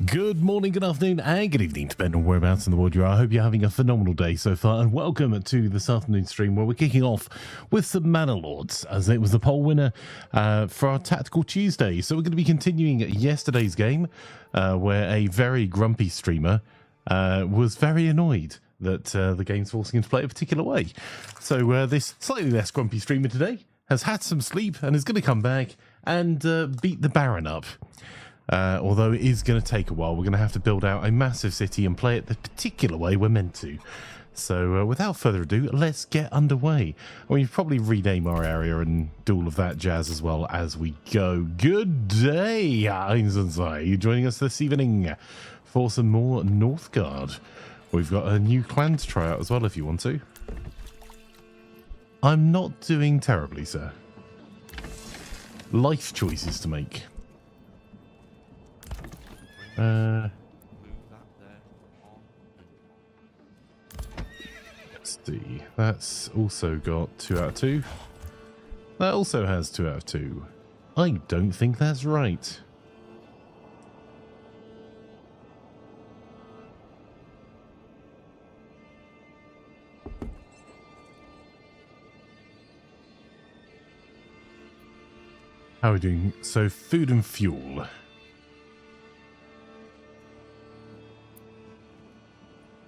Good morning, good afternoon, and good evening, depending on whereabouts in the world you are. I hope you're having a phenomenal day so far, and welcome to this afternoon stream where we're kicking off with some Manor Lords, as it was the poll winner for our Tactical Tuesday. So we're going to be continuing yesterday's game, where a very grumpy streamer was very annoyed that the game's forcing him to play a particular way. So this slightly less grumpy streamer today has had some sleep and is going to come back and beat the Baron up. Although it is going to take a while. We're going to have to build out a massive city and play it the particular way we're meant to. So without further ado, let's get underway. I mean, probably rename our area and do all of that jazz as well as we go. Good day, Einsensei. You joining us this evening for some more Northgard. We've got a new clan to try out as well if you want to. I'm not doing terribly, sir. Life choices to make. Let's see. That's also got 2 out of 2. That also has 2 out of 2. I don't think that's right. How are we doing? So, food and fuel.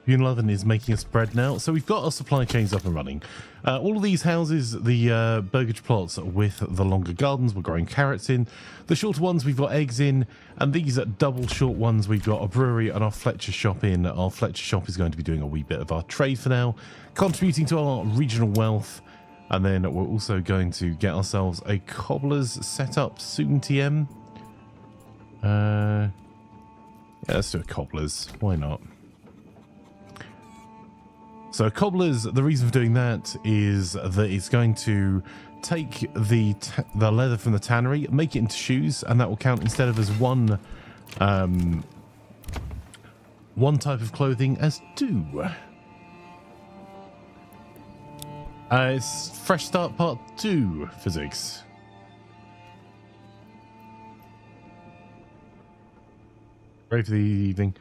Realism is making us bread now, so we've got our supply chains up and running. All of these houses, the burgage plots with the longer gardens, we're growing carrots in. The shorter ones, we've got eggs in, and these double short ones, we've got a brewery and our Fletcher shop in. Our Fletcher shop is going to be doing a wee bit of our trade for now, contributing to our regional wealth, and then we're also going to get ourselves a cobbler's set up soon, TM. Yeah, let's do a cobbler's. Why not? So cobblers, the reason for doing that is that it's going to take the leather from the tannery, make it into shoes, and that will count instead of as one type of clothing as 2. It's Fresh Start Part 2 physics. Ready for the evening?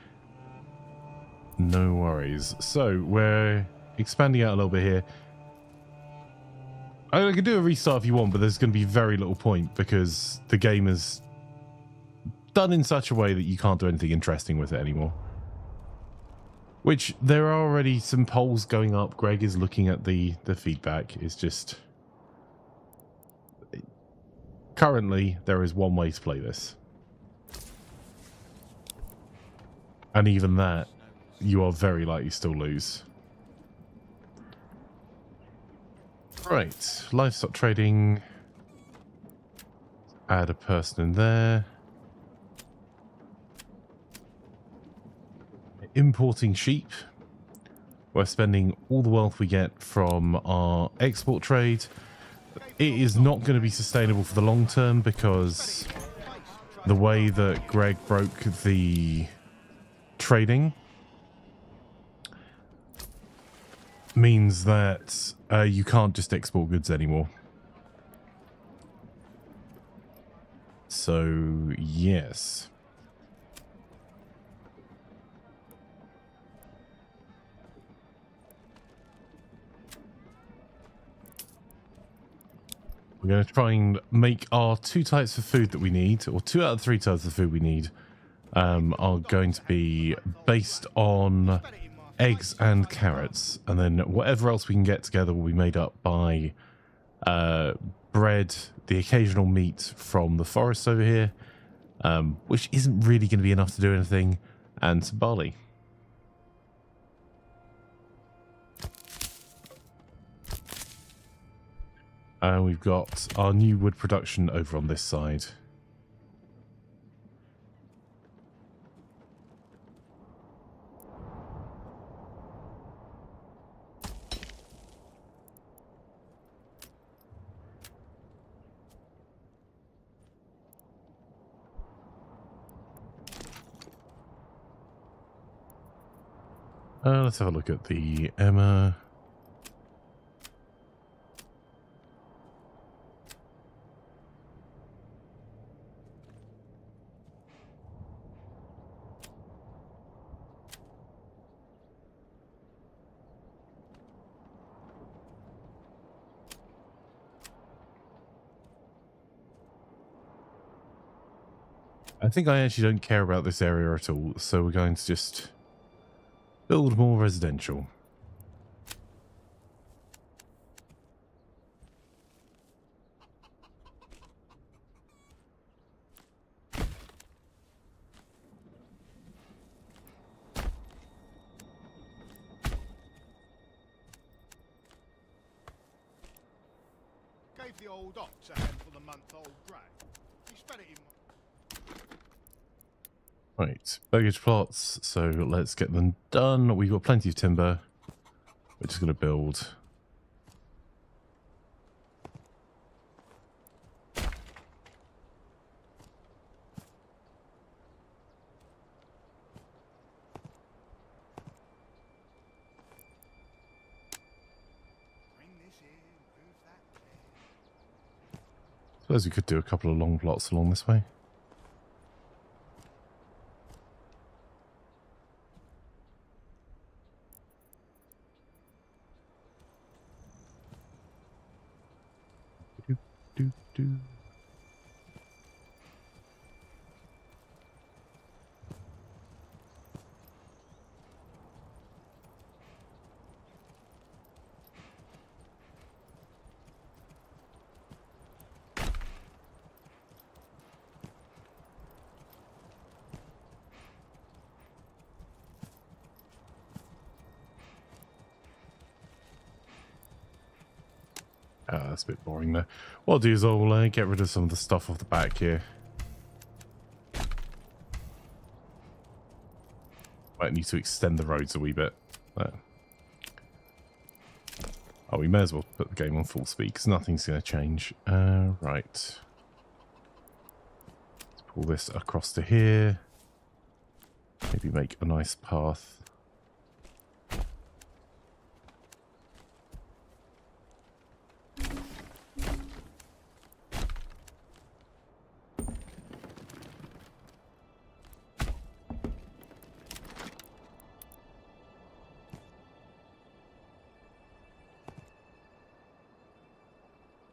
No worries. So we're expanding out a little bit here. I can do a restart if you want, but there's going to be very little point because the game is done in such a way that you can't do anything interesting with it anymore. Which there are already some polls going up. Greg is looking at the feedback. It's just currently there is one way to play this, and even that, you are very likely still lose. Right, livestock trading. Add a person in there. Importing sheep. We're spending all the wealth we get from our export trade. It is not going to be sustainable for the long term because the way that Greg broke the trading means that you can't just export goods anymore. So, yes. We're going to try and make our 2 types of food that we need, or 2 out of 3 types of food we need, are going to be based on eggs and carrots, and then whatever else we can get together will be made up by bread, the occasional meat from the forest over here, which isn't really going to be enough to do anything, and some barley. And we've got our new wood production over on this side. Let's have a look at the Emma. I think I actually don't care about this area at all, so we're going to just build more residential. Gave the old ox a handful of month-old grey. He spat it in. Right, baggage plots, so let's get them done. We've got plenty of timber. We're just going to build. Bring this in, move that there. Suppose we could do a couple of long plots along this way. Do. That's a bit boring there. What I'll do is I'll get rid of some of the stuff off the back here. Might need to extend the roads a wee bit. Oh, we may as well put the game on full speed because nothing's going to change. Right. Let's pull this across to here. Maybe make a nice path.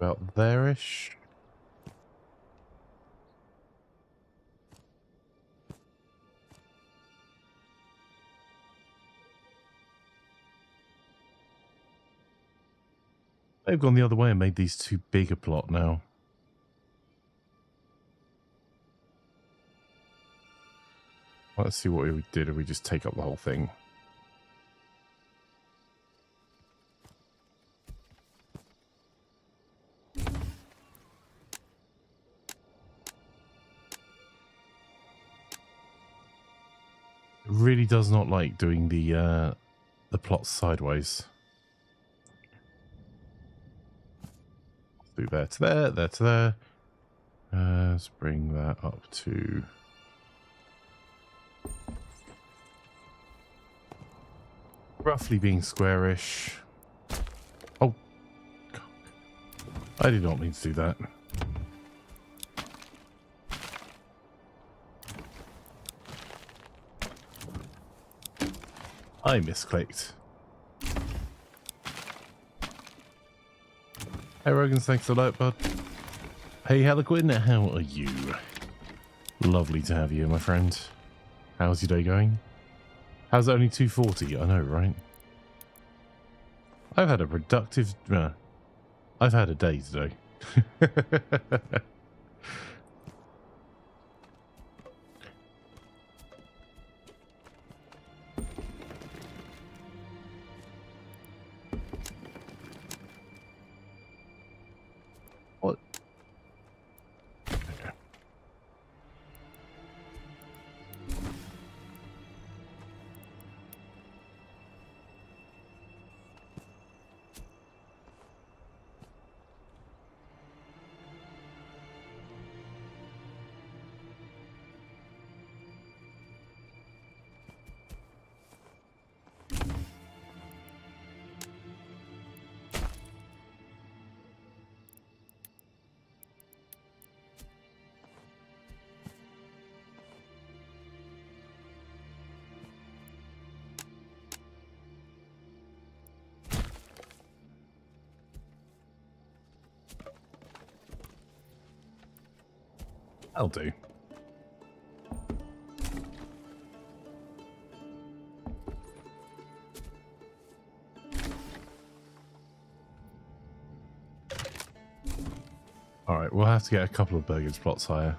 About there-ish. They've gone the other way and made these too big a plot now. Let's see what we did if we just take up the whole thing. It really does not like doing the plots sideways. Do there to there, there to there. Let's bring that up to... roughly being squarish. Oh, God. I did not mean to do that. I misclicked. Hey Rogans, thanks a lot, bud. Hey Harlequin, how are you? Lovely to have you, my friend. How's your day going? How's it only 2:40? I know, right? I've had a productive... I've had a day today. What? Okay. I'll do. Right, we'll have to get a couple of burgers plots higher.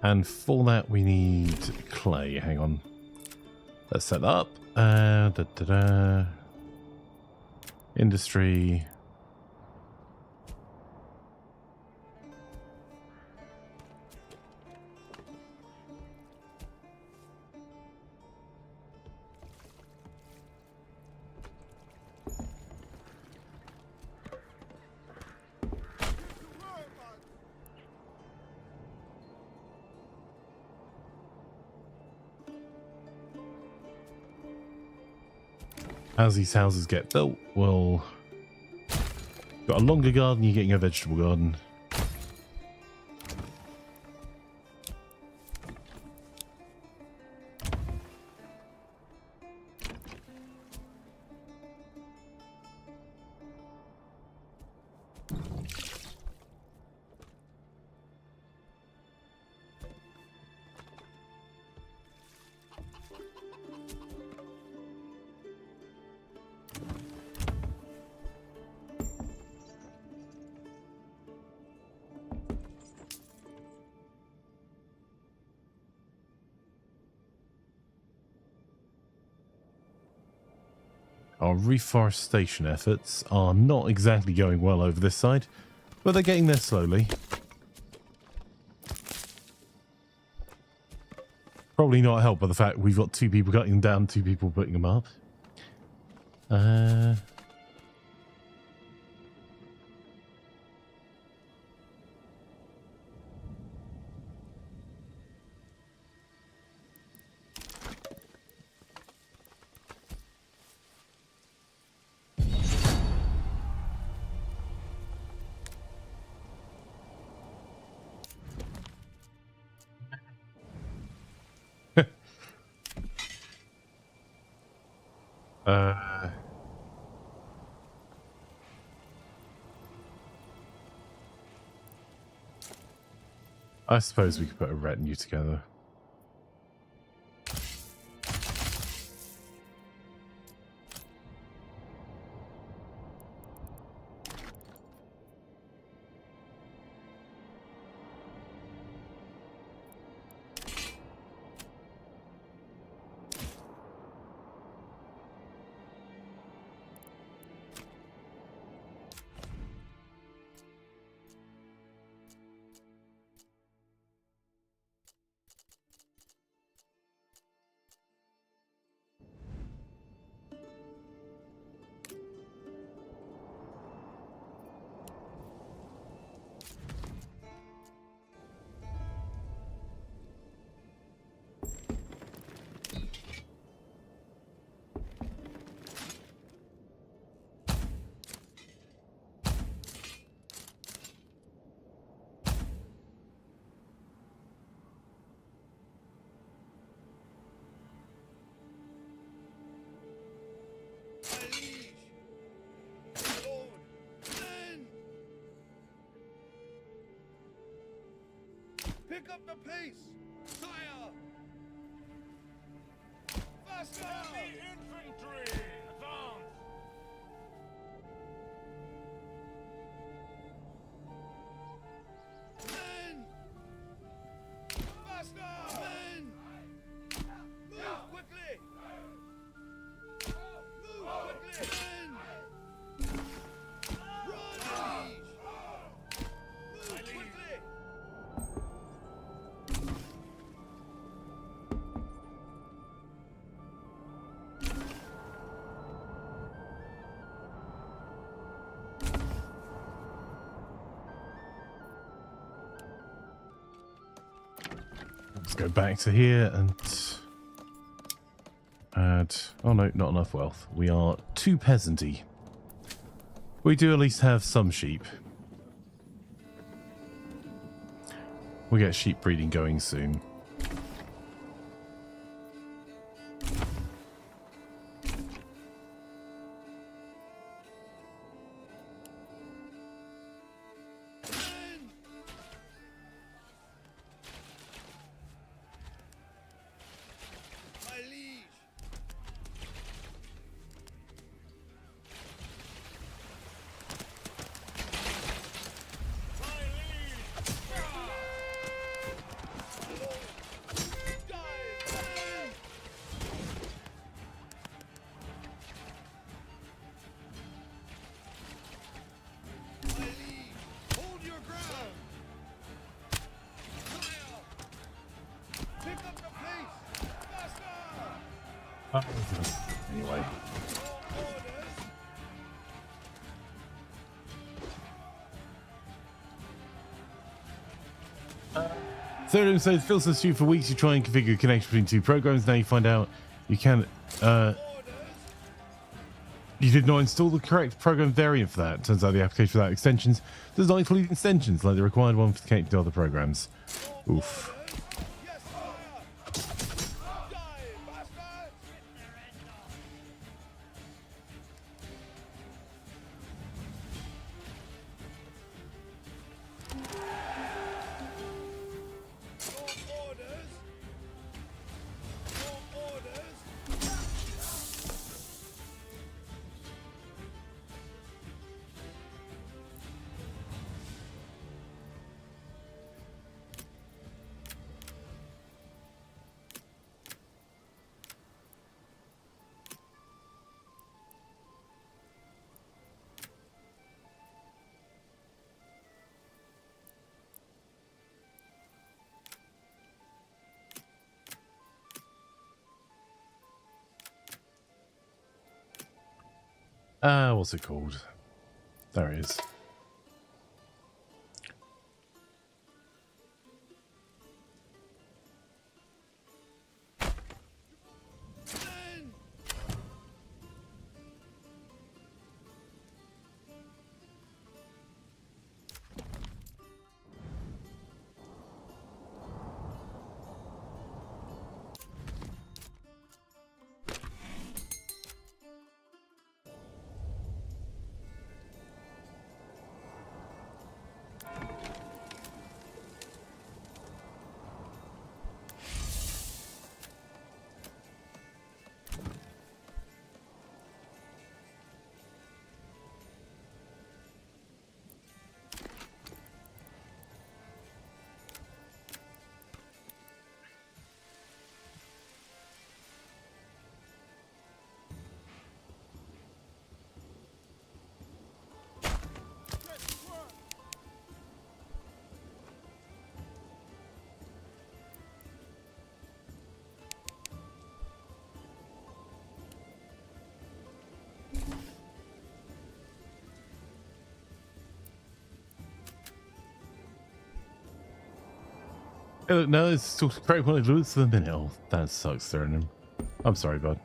And for that we need clay. Hang on. Let's set that up. Industry. As these houses get built, we'll got a longer garden, you're getting a vegetable garden. Our reforestation efforts are not exactly going well over this side, but they're getting there slowly. Probably not helped by the fact we've got 2 people cutting them down, 2 people putting them up. I suppose we could put a retinue together. Pick up the pace, sire! Faster! The infantry! Advance! Men! Faster! Men! Move quickly! Move quickly! Men! Run! Move quickly! Let's go back to here and add... Oh no, not enough wealth. We are too peasanty. We do at least have some sheep. We'll get sheep breeding going soon. Anyway. Third says, Phil says to you for weeks you try and configure a connection between two programs. Now you find out you can you did not install the correct program variant for that. Turns out the application without extensions does not include extensions like the required one for connecting to other programs. Oof. What's it called? There it is. Hey, look, no, it's still correct when it loses the minute. Oh, that sucks, throwing him. I'm sorry, bud.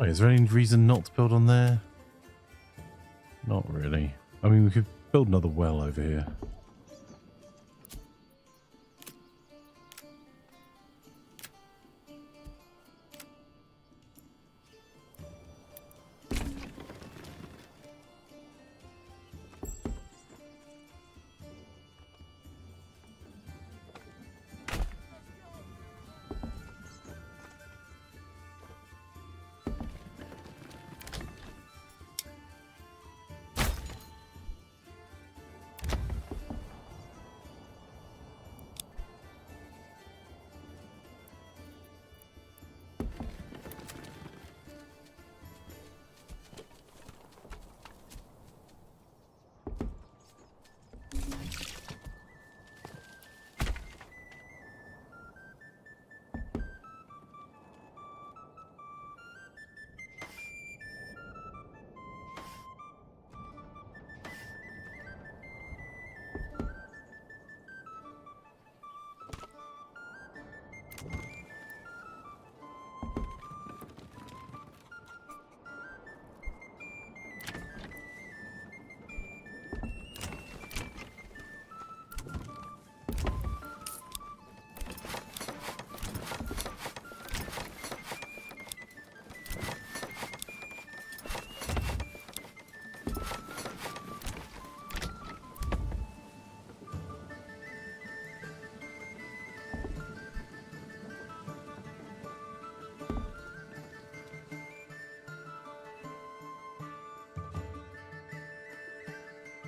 Wait, is there any reason not to build on there? Not really. I mean, we could build another well over here.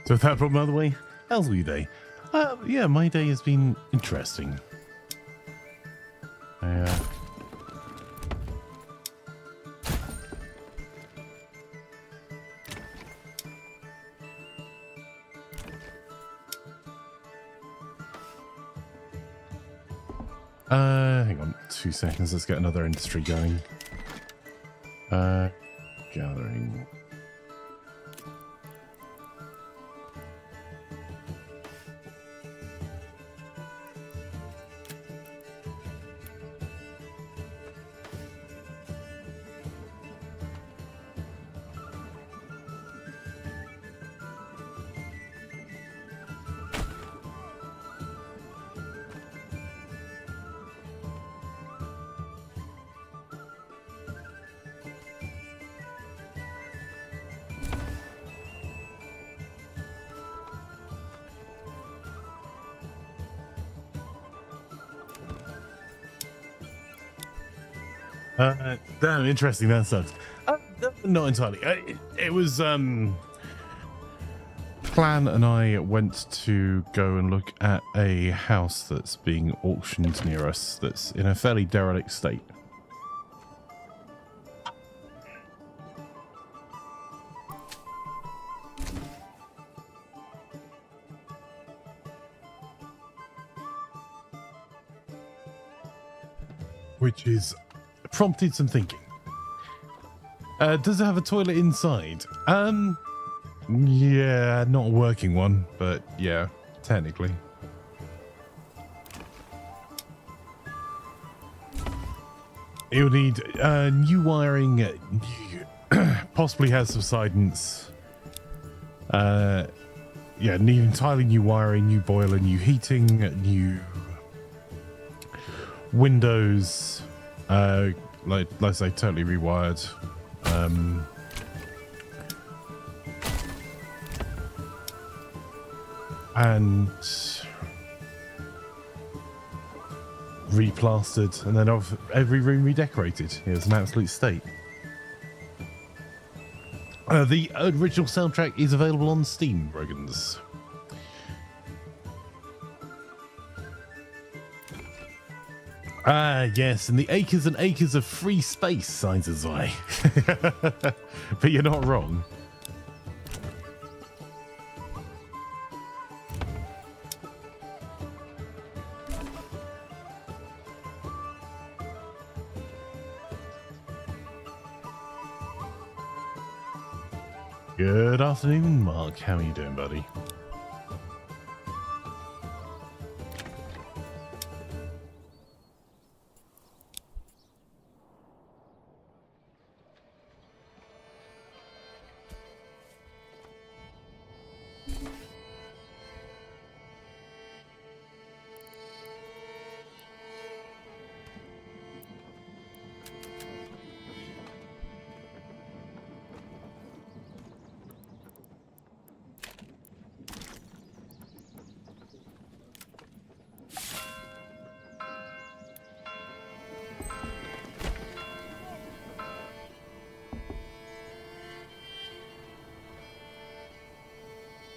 So with that problem out of the way, how's your day? Yeah, my day has been interesting. Hang on 2 seconds, let's get another industry going. Gathering. Damn, interesting. That sucks. Not entirely. It was Plan and I went to go and look at a house that's being auctioned near us that's in a fairly derelict state. Which is prompted some thinking. Does it have a toilet inside? Yeah, not a working one, but yeah, technically. It would need new wiring, possibly has subsidence. Yeah, need entirely new wiring, new boiler, new heating, new windows. Like I say, totally rewired. And replastered, and then of every room redecorated. It was an absolute state. The original soundtrack is available on Steam, Rogans. Ah, yes, and the acres and acres of free space, signs as I. But you're not wrong. Good afternoon, Mark. How are you doing, buddy?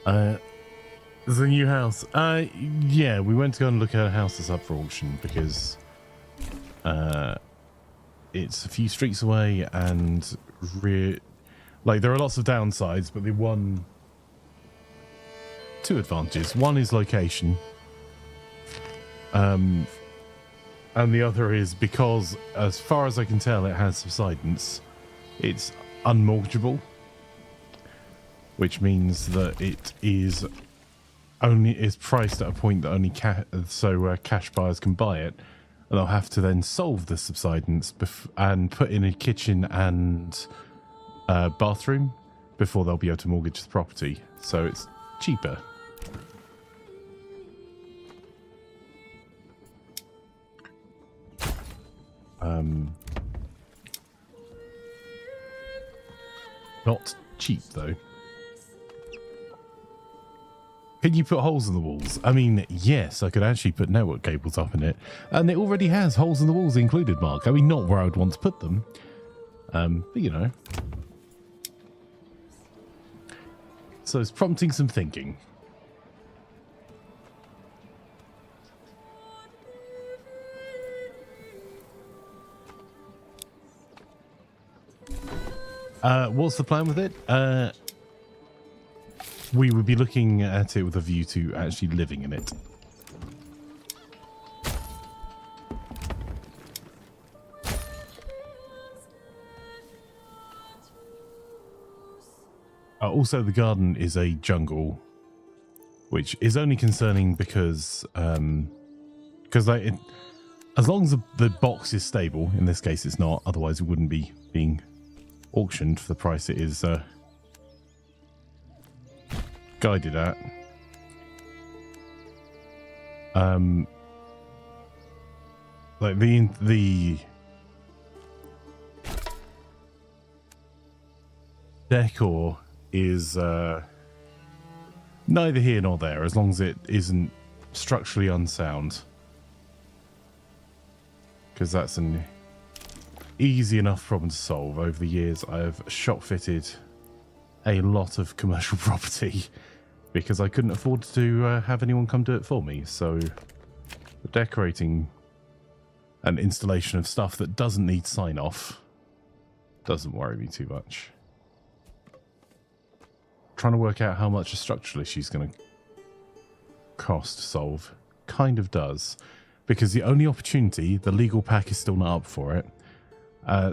There's a new house. Yeah, we went to go and look at a house that's up for auction because it's a few streets away and like there are lots of downsides, but two advantages. One is location. And the other is because, as far as I can tell, it has subsidence. It's unmortgageable, which means that it is priced at a point that only cash buyers can buy it, and they'll have to then solve the subsidence and put in a kitchen and bathroom before they'll be able to mortgage the property. So it's cheaper. Not cheap though. Can you put holes in the walls? I mean, yes, I could actually put network cables up in it, and it already has holes in the walls included, Mark. I mean, not where I would want to put them, but you know. So it's prompting some thinking. What's the plan with it? We would be looking at it with a view to actually living in it. Also, the garden is a jungle, which is only concerning because like as long as the box is stable, in this case it's not, otherwise it wouldn't be being auctioned for the price it is guided at. Like the decor is neither here nor there, as long as it isn't structurally unsound, because that's an easy enough problem to solve. Over the years I've shop fitted a lot of commercial property because I couldn't afford to have anyone come do it for me. So the decorating and installation of stuff that doesn't need sign off doesn't worry me too much. Trying to work out how much a structural issue is going to cost to solve kind of does, because the only opportunity, the legal pack is still not up for it.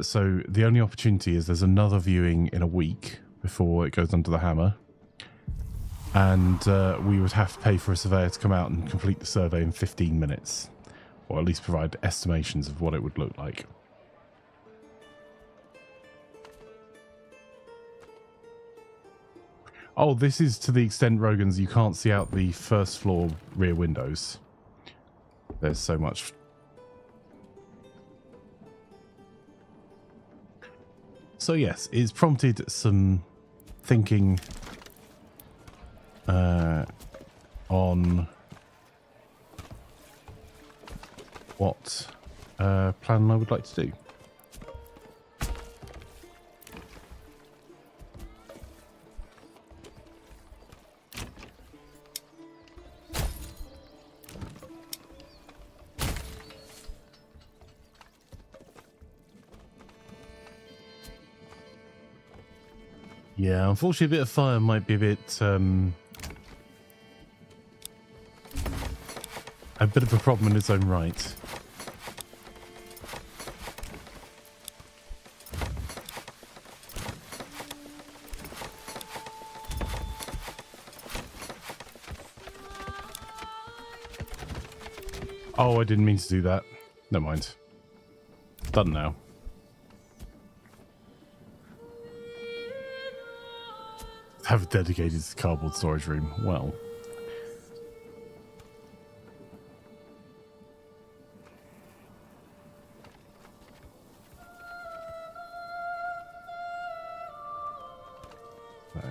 So the only opportunity is there's another viewing in a week before it goes under the hammer. And we would have to pay for a surveyor to come out and complete the survey in 15 minutes. Or at least provide estimations of what it would look like. Oh, this is to the extent, Rogans, you can't see out the first floor rear windows. There's so much. So yes, it's prompted some thinking on what plan I would like to do. Yeah, unfortunately a bit of fire might be a bit of a problem in its own right. Oh, I didn't mean to do that. Never mind. Done now. Have a dedicated cardboard storage room. Well. No.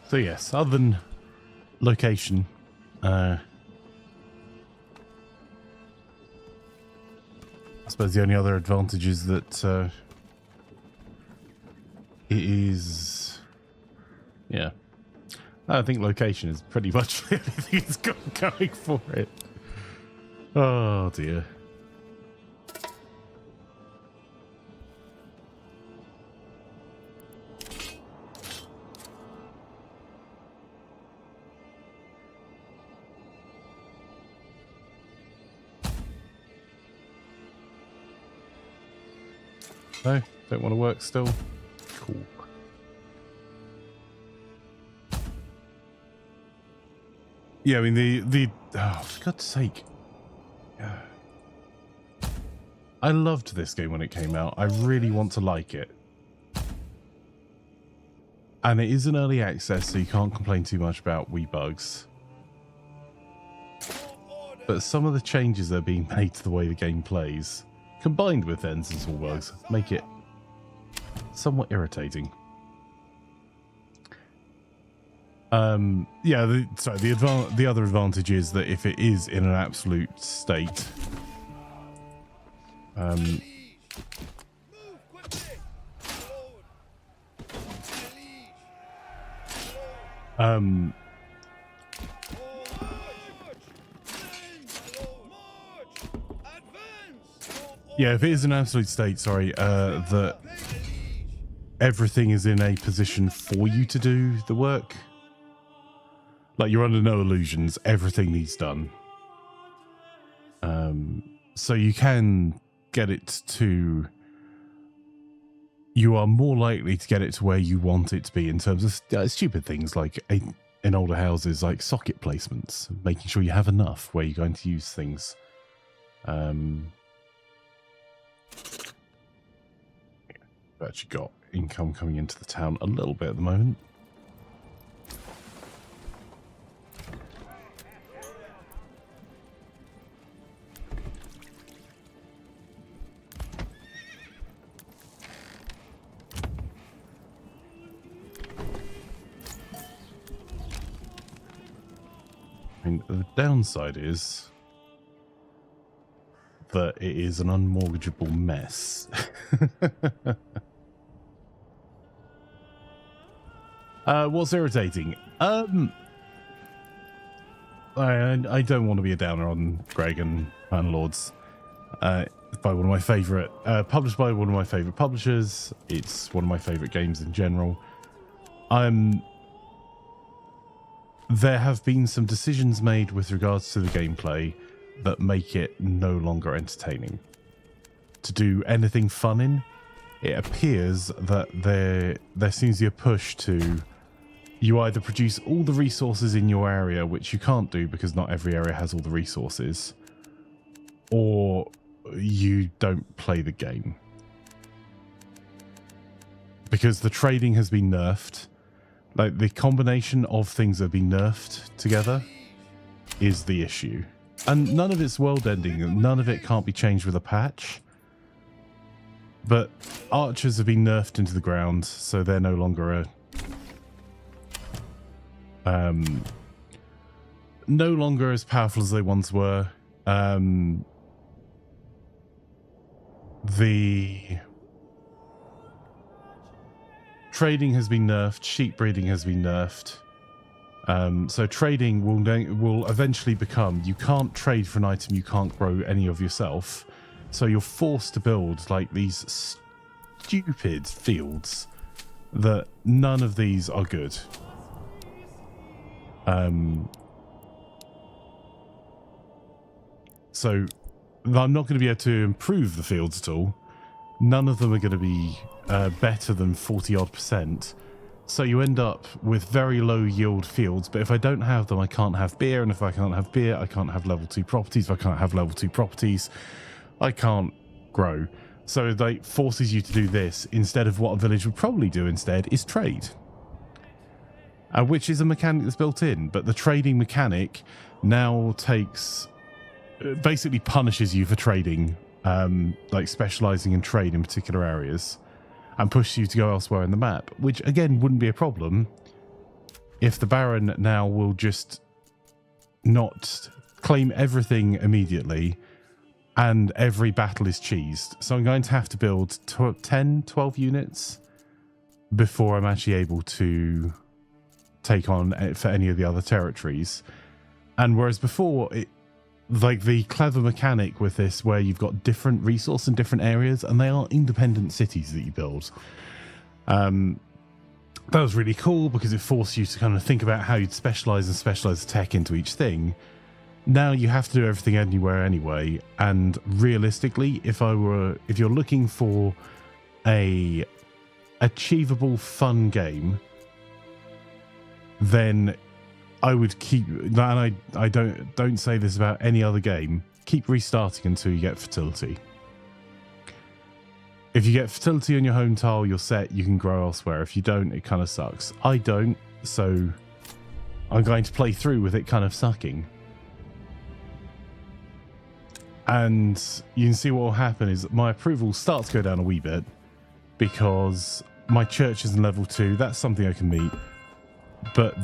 So yes, other than location, I suppose the only other advantage is that it is, yeah. I think location is pretty much the only thing it's got going for it. Oh dear. No, don't want to work still. Cool. Yeah, I mean oh, for God's sake. I loved this game when it came out. I really want to like it. And it is an early access, so you can't complain too much about wee bugs. But some of the changes that are being made to the way the game plays, combined with ends and small bugs, make it somewhat irritating. Yeah, the other advantage is that if it is in an absolute state, yeah, if it is an absolute state, sorry, that everything is in a position for you to do the work. Like, you're under no illusions, everything needs done. So you can get it to... You are more likely to get it to where you want it to be in terms of stupid things like, in older houses, like socket placements, making sure you have enough where you're going to use things. We've actually got income coming into the town a little bit at the moment. I mean, the downside is that it is an unmortgageable mess. What's irritating? I don't want to be a downer on Greg and Manor Lords. By one of my favorite, published by one of my favorite publishers. It's one of my favorite games in general. There have been some decisions made with regards to the gameplay that make it no longer entertaining. To do anything fun in, it appears that there seems to be a push to you either produce all the resources in your area, which you can't do because not every area has all the resources, or you don't play the game. Because the trading has been nerfed. Like, the combination of things that have been nerfed together is the issue. And none of it's world-ending. None of it can't be changed with a patch. But archers have been nerfed into the ground, so they're no longer no longer as powerful as they once were. The trading has been nerfed. Sheep breeding has been nerfed. So trading will eventually become, you can't trade for an item you can't grow any of yourself. So you're forced to build like these stupid fields that none of these are good. So I'm not going to be able to improve the fields at all. None of them are going to be better than 40-odd%. So you end up with very low yield fields, but if I don't have them, I can't have beer, and if I can't have beer, I can't have level 2 properties. If I can't have level 2 properties, I can't grow. So that forces you to do this instead of what a village would probably do instead is trade. Which is a mechanic that's built in, but the trading mechanic now takes... basically punishes you for trading, like specializing in trade in particular areas, and pushes you to go elsewhere in the map, which again wouldn't be a problem if the Baron now will just not claim everything immediately and every battle is cheesed. So I'm going to have to build 10, 12 units before I'm actually able to take on for any of the other territories. And whereas before, like the clever mechanic with this where you've got different resource in different areas and they are independent cities that you build. That was really cool because it forced you to kind of think about how you'd specialize the tech into each thing. Now you have to do everything anywhere anyway. And realistically, if you're looking for a achievable, fun game, then I would keep, and I don't say this about any other game, keep restarting until you get fertility. If you get fertility on your home tile, you're set, you can grow elsewhere. If you don't, it kind of sucks. I don't, so I'm going to play through with it kind of sucking. And you can see what will happen is my approval starts to go down a wee bit because my church is in level 2. That's something I can meet. But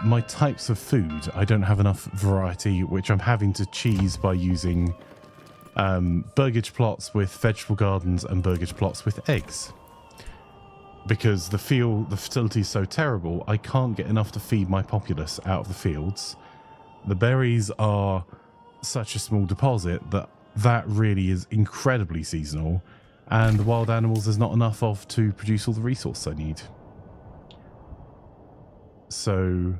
my types of food, I don't have enough variety, which I'm having to cheese by using burgage plots with vegetable gardens and burgage plots with eggs. Because the fertility is so terrible, I can't get enough to feed my populace out of the fields. The berries are such a small deposit that really is incredibly seasonal, and the wild animals there's not enough of to produce all the resources I need. So,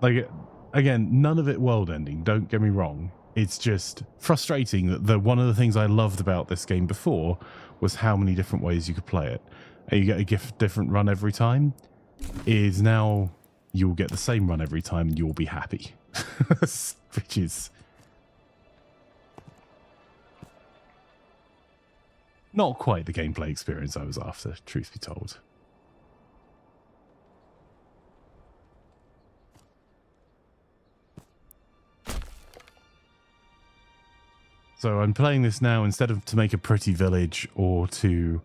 like, again, none of it world ending, don't get me wrong. It's just frustrating that one of the things I loved about this game before was how many different ways you could play it. And you get a different run every time. Is now you'll get the same run every time and you'll be happy. Which is not quite the gameplay experience I was after, truth be told. So I'm playing this now instead of to make a pretty village or to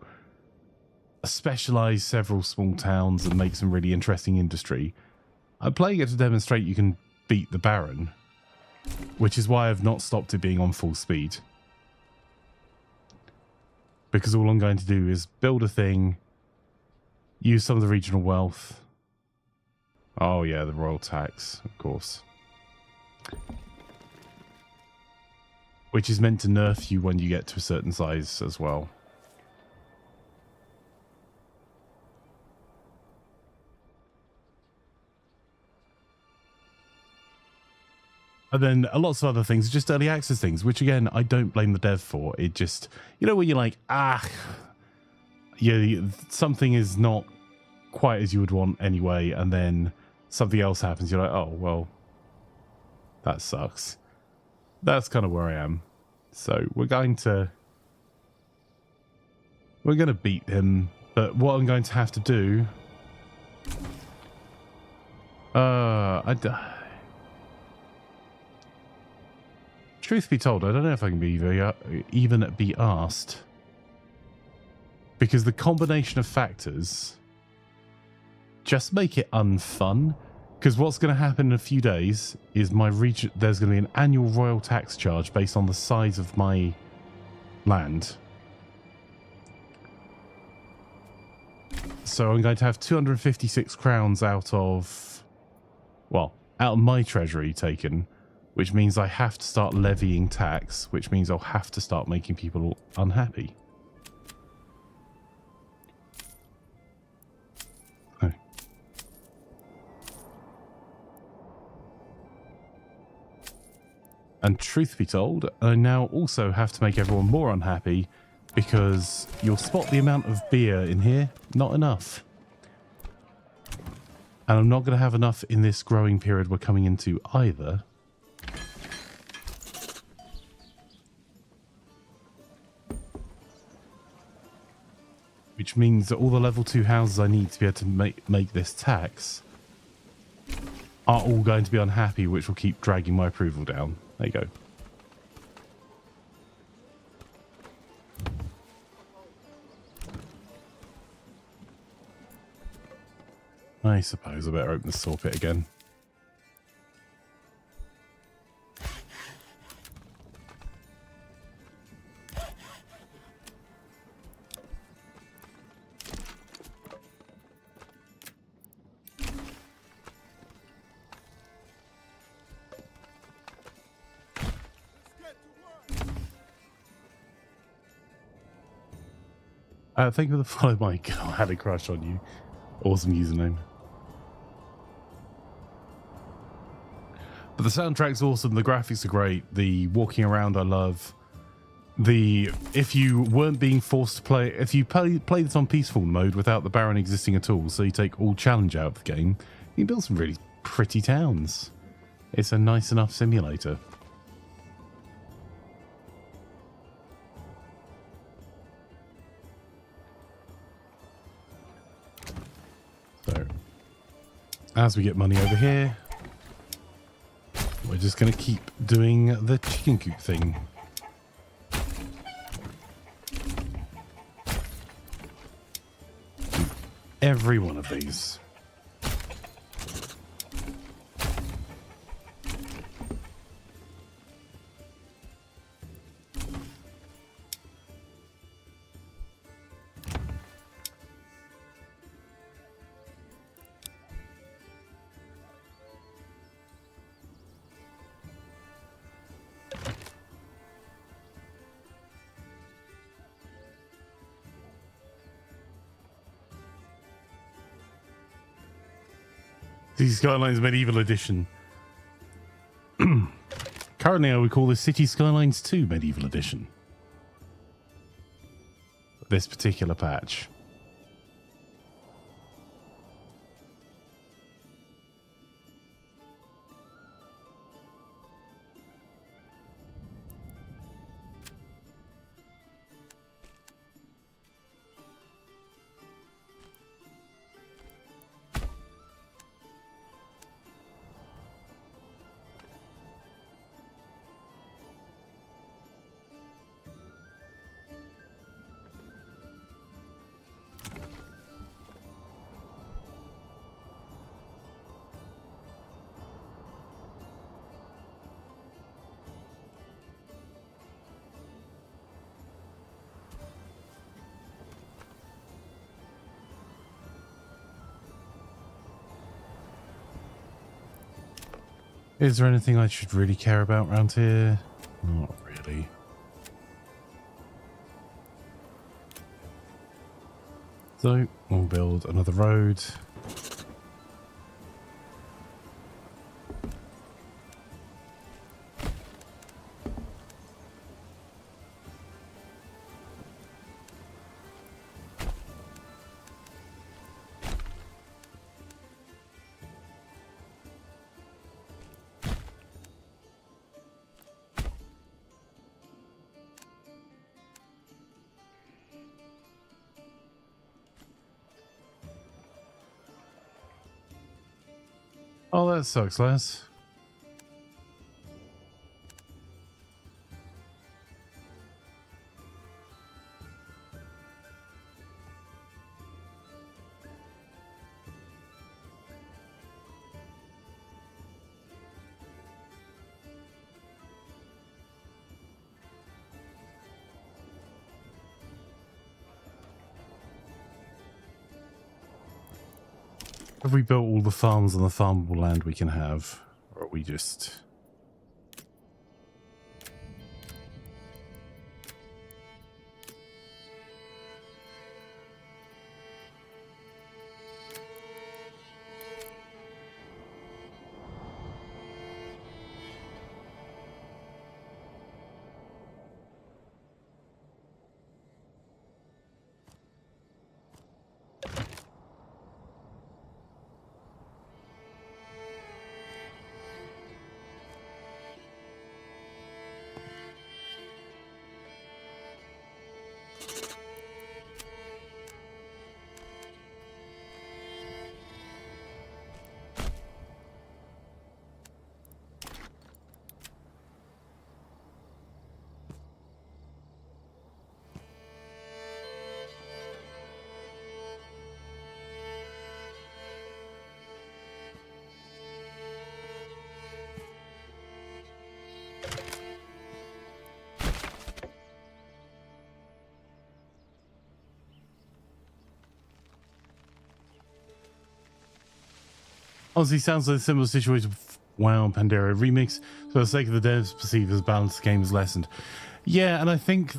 specialize several small towns and make some really interesting industry. I'm playing it to demonstrate you can beat the Baron, which is why I've not stopped it being on full speed. Because all I'm going to do is build a thing, use some of the regional wealth. Oh yeah, the royal tax, of course. Which is meant to nerf you when you get to a certain size as well. And then lots of other things, just early access things, which again, I don't blame the dev for. It just, you know, when you're like, yeah, something is not quite as you would want anyway, and then something else happens, you're like, oh, well, that sucks. That's kind of where I am. So we're going to beat him, but what I'm going to have to do, truth be told, I don't know if I can even be asked, because the combination of factors just make it unfun. Because what's going to happen in a few days is there's going to be an annual royal tax charge based on the size of my land. So I'm going to have 256 crowns out of my treasury taken, which means I have to start levying tax, which means I'll have to start making people unhappy. And truth be told, I now also have to make everyone more unhappy because you'll spot the amount of beer in here, not enough. And I'm not going to have enough in this growing period we're coming into either. Which means that all the level 2 houses I need to be able to make this tax are all going to be unhappy, which will keep dragging my approval down. There you go. I suppose I better open the saw pit again. Thank you for the follow, Mike. I had a crush on you. Awesome username. But the soundtrack's awesome. The graphics are great. The walking around I love. If you weren't being forced to play, if you play this on peaceful mode without the Baron existing at all, so you take all challenge out of the game, you can build some really pretty towns. It's a nice enough simulator. So, as we get money over here, we're just going to keep doing the chicken coop thing. Every one of these. City Skylines Medieval Edition. Currently, I would call this City Skylines 2 Medieval Edition. This particular patch. Is there anything I should really care about around here? Not really. So, we'll build another road. Oh, that sucks, Les. Have we built all the farms on the farmable land we can have? Or are we just... Honestly, sounds like a similar situation with WoW Pandora Remix. For the sake of the devs, perceive as balance, the game is lessened. Yeah, and I think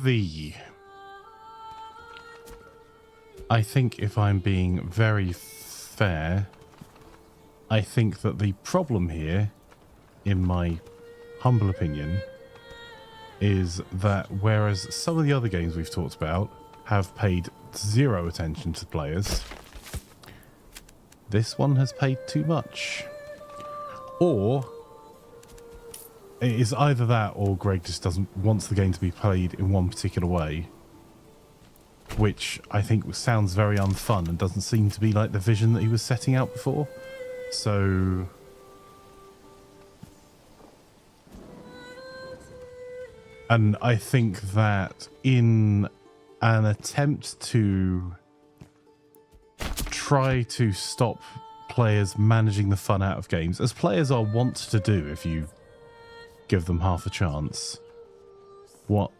if I'm being very fair, I think that the problem here, in my humble opinion, is that whereas some of the other games we've talked about have paid zero attention to players, this one has paid too much. Or it is either that or Greg just wants the game to be played in one particular way, which I think sounds very unfun and doesn't seem to be like the vision that he was setting out before. So and I think that in an attempt to try to stop players managing the fun out of games, as players are wont to do if you give them half a chance, what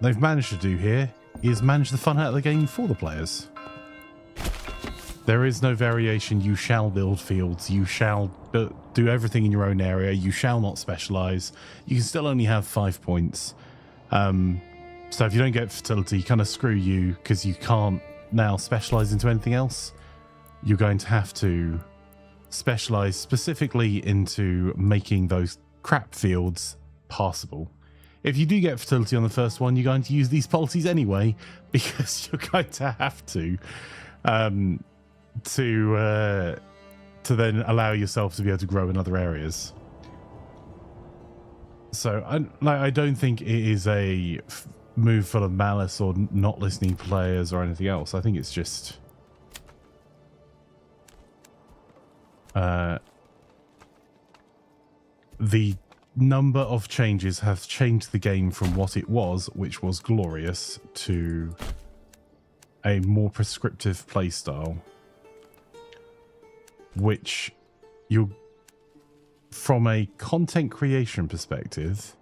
they've managed to do here is manage the fun out of the game for the players. There is no variation. You shall build fields. You shall do everything in your own area. You shall not specialize. You can still only have 5 points. So if you don't get fertility, kind of screw you, because you can't now specialize into anything else. You're going to have to specialize specifically into making those crap fields passable. If you do get fertility on the first one, you're going to use these policies anyway, because you're going to have to then allow yourself to be able to grow in other areas. So I don't think it is a move full of malice or not listening to players or anything else. I think it's just the number of changes have changed the game from what it was, which was glorious, to a more prescriptive playstyle, which you, from a content creation perspective,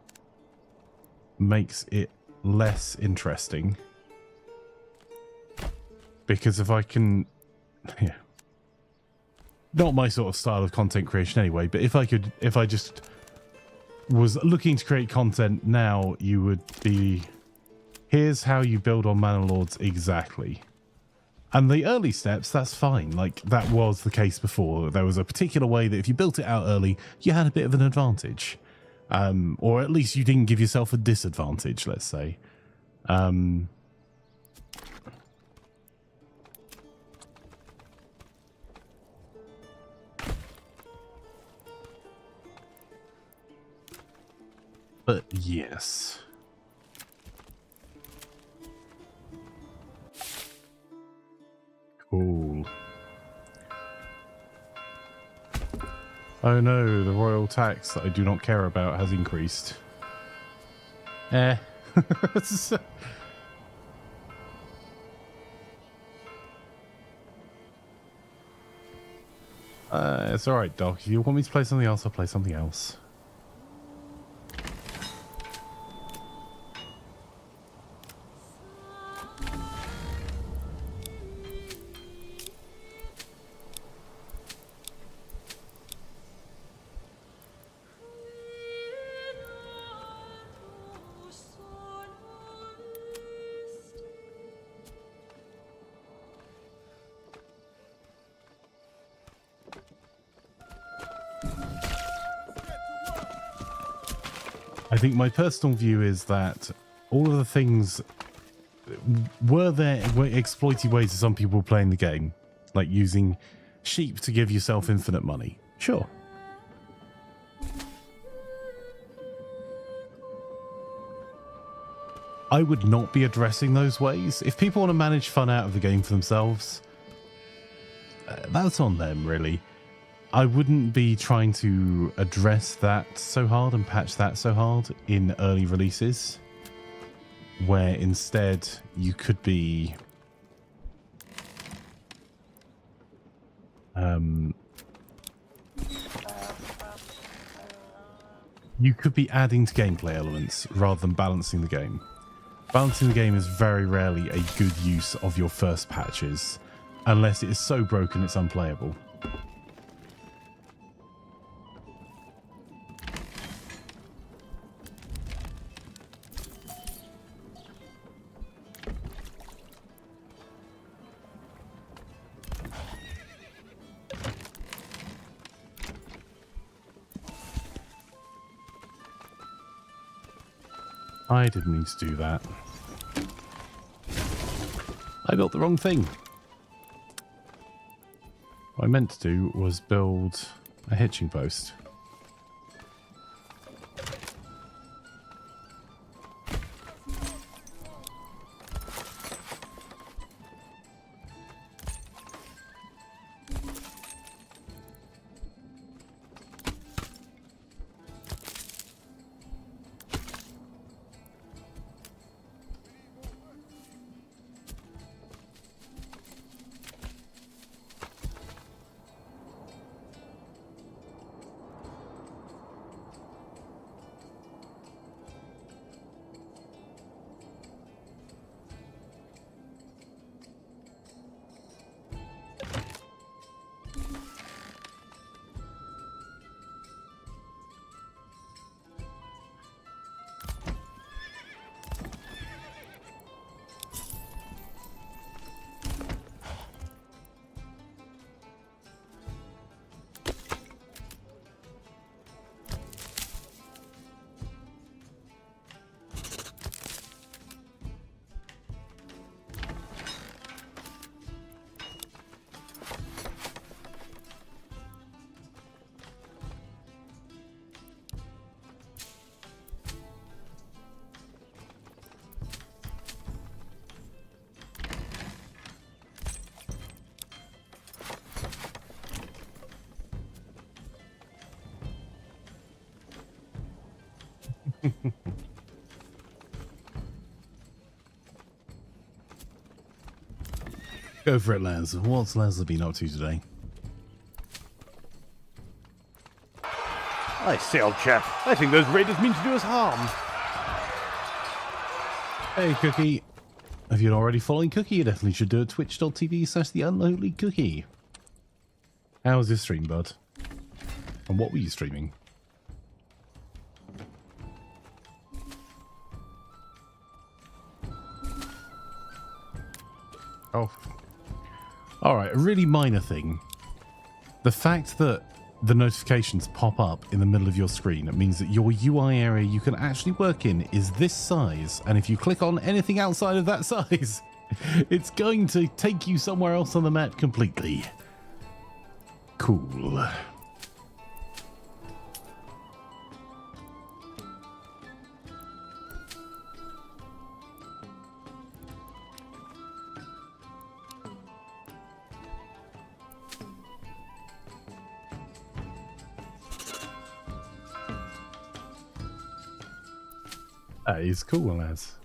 makes it less interesting. Because if I can, yeah, not my sort of style of content creation anyway, but if I just was looking to create content now, you would be, here's how you build on Manor Lords exactly. And the early steps, that's fine. Like, that was the case before. There was a particular way that if you built it out early, you had a bit of an advantage. Or at least you didn't give yourself a disadvantage, let's say. But yes. Cool. Oh no, the royal tax that I do not care about has increased. It's alright, Doc. If you want me to play something else, I'll play something else. I think my personal view is that all of the things were exploited ways of some people playing the game, like using sheep to give yourself infinite money. Sure. I would not be addressing those ways. If people want to manage fun out of the game for themselves, that's on them, really. I wouldn't be trying to address that so hard and patch that so hard in early releases, where instead you could be adding to gameplay elements rather than balancing the game. Balancing the game is very rarely a good use of your first patches. unless it is so broken it's unplayable. I didn't mean to do that. I built the wrong thing. What I meant to do was build a hitching post. Go for it, Laz. What's Leslie been up to today? I say, old chap, I think those raiders mean to do us harm. Hey, Cookie. If you're not already following Cookie, you definitely should do it. Twitch.tv/theunholycookie. How was your stream, bud? And what were you streaming? Oh. Alright, a really minor thing. The fact that the notifications pop up in the middle of your screen, it means that your UI area you can actually work in is this size, and if you click on anything outside of that size, it's going to take you somewhere else on the map completely. Cool. That is cool, lads.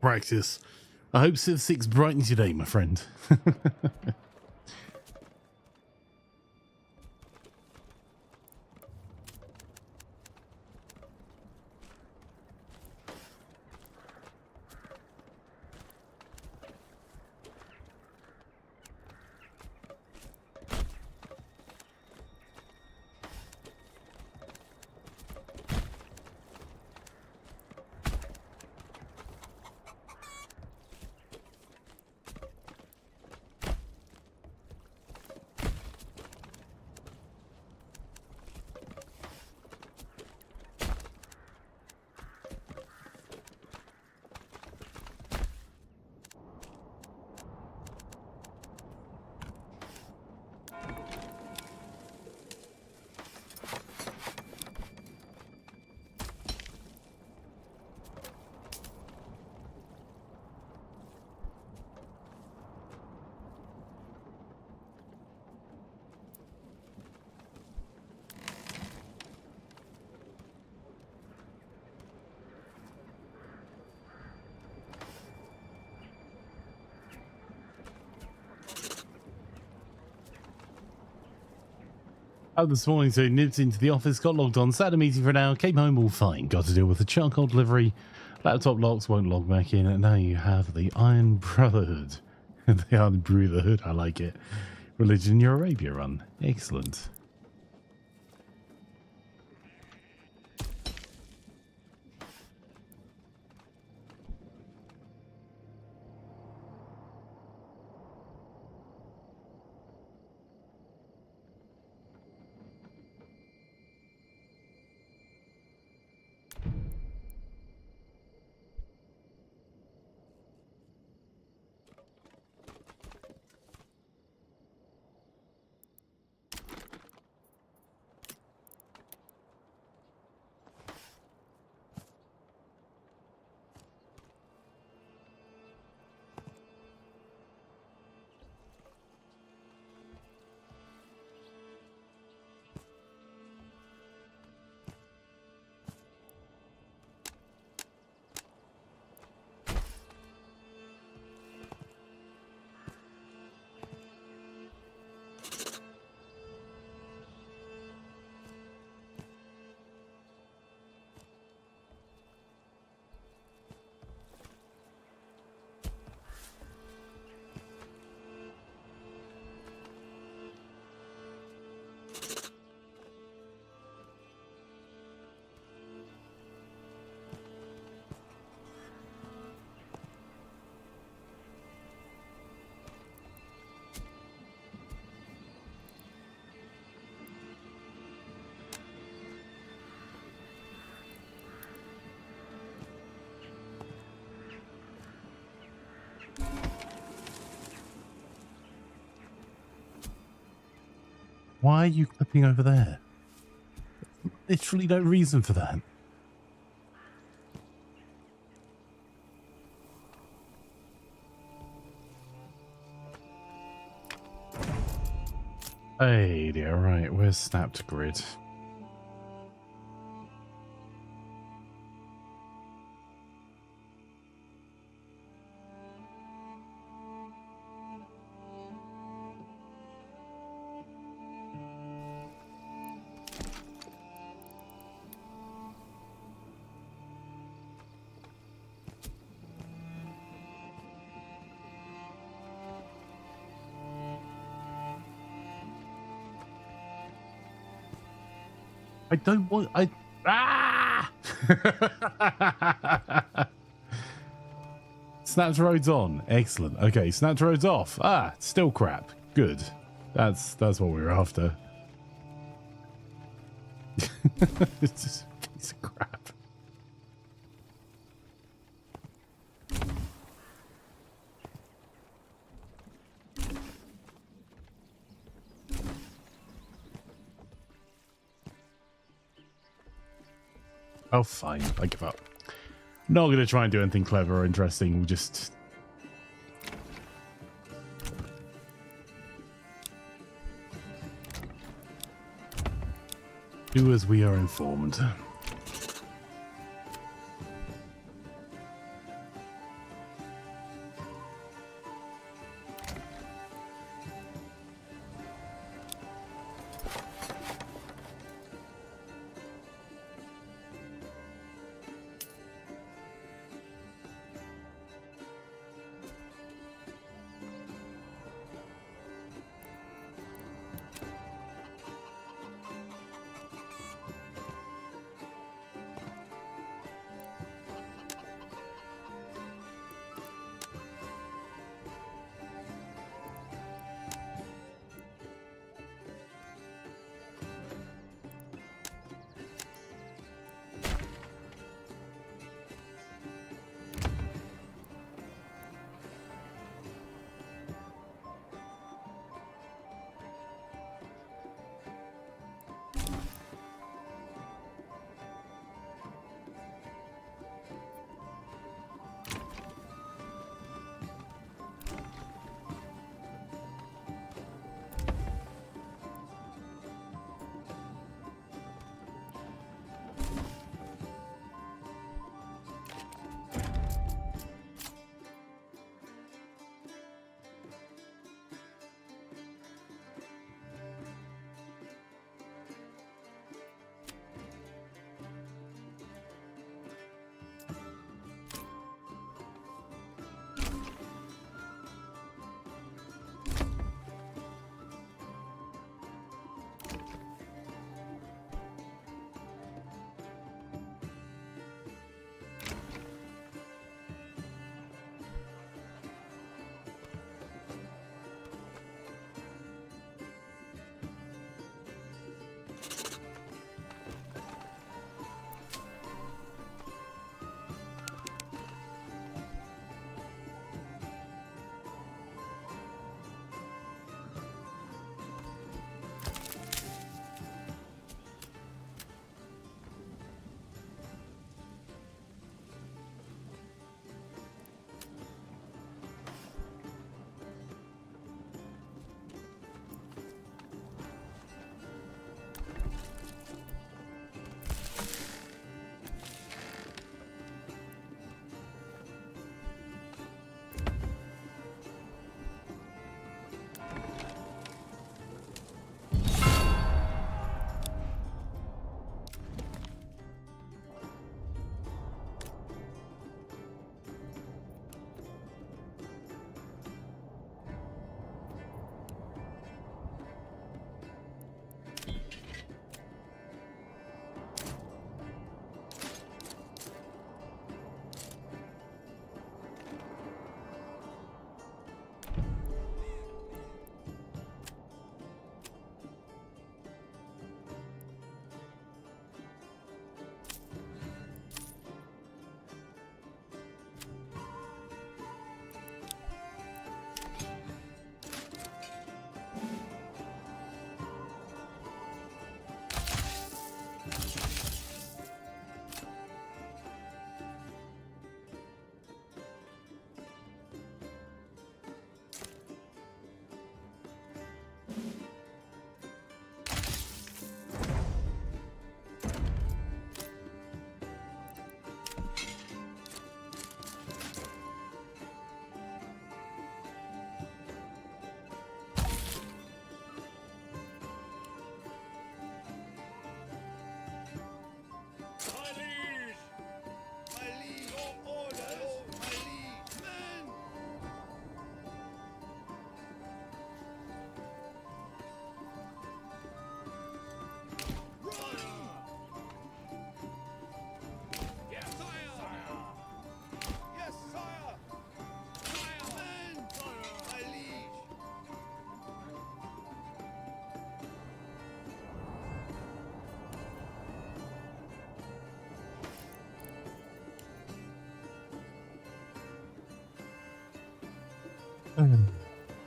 Practice. I hope Civ 6 brightens your day, my friend. Oh, this morning, so nipped into the office, got logged on, sat a meeting for an hour, came home all fine, got to deal with the charcoal delivery, laptop locks won't log back in, and now you have the Iron Brotherhood. The Iron Brotherhood, I like it. Religion in your Arabia run. Excellent. Why are you clipping over there? Literally no reason for that. Hey dear, right, where's snapped grid? I don't want. Ah! Snapped roads on. Excellent. Okay, snapped roads off. Ah, still crap. Good. That's what we're after. It's just a piece of crap. Oh, fine. I give up. Not going to try and do anything clever or interesting. We'll just... do as we are informed.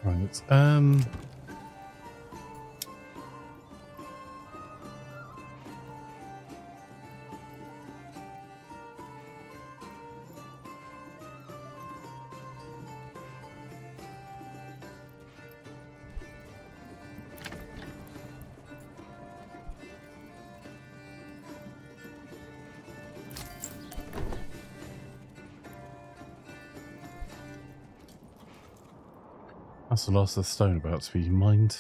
Right. That's the last of the stone about to be mined.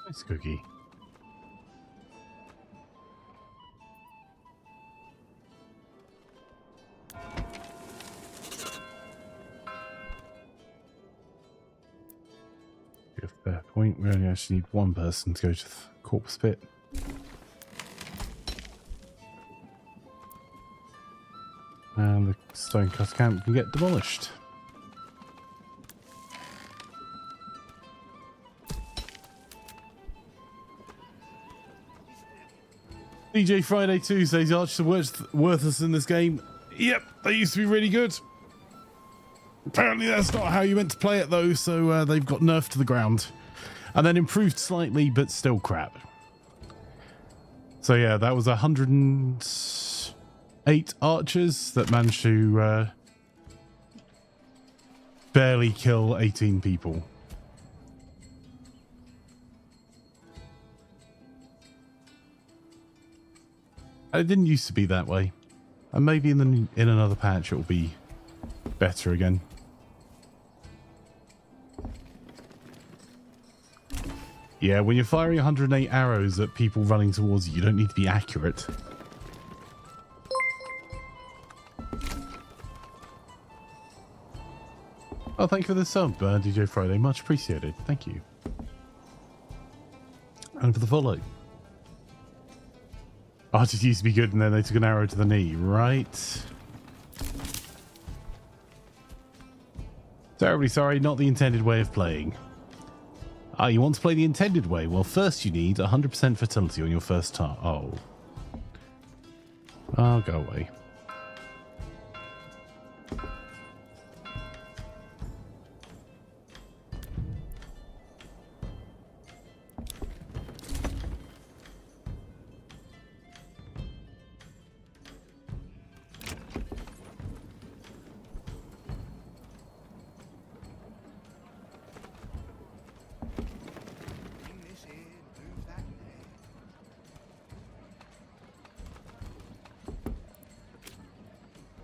Nice cookie. A fair point. We only actually need one person to go to the corpse pit. And the stone cutter camp can get demolished. DJ Friday 2 says archers are worthless in this game. Yep, they used to be really good. Apparently that's not how you meant to play it though, so they've got nerfed to the ground. And then improved slightly, but still crap. So yeah, that was 108 archers that managed to barely kill 18 people. It didn't used to be that way. And maybe in another patch it'll be better again. Yeah, when you're firing 108 arrows at people running towards you, you don't need to be accurate. Oh, thank you for the sub, DJ Friday. Much appreciated. Thank you. And for the follow. Archers used to be good and then they took an arrow to the knee, right? Terribly sorry, not the intended way of playing. Ah, you want to play the intended way? Well, first you need 100% fertility on your first tar. Oh. Oh, go away.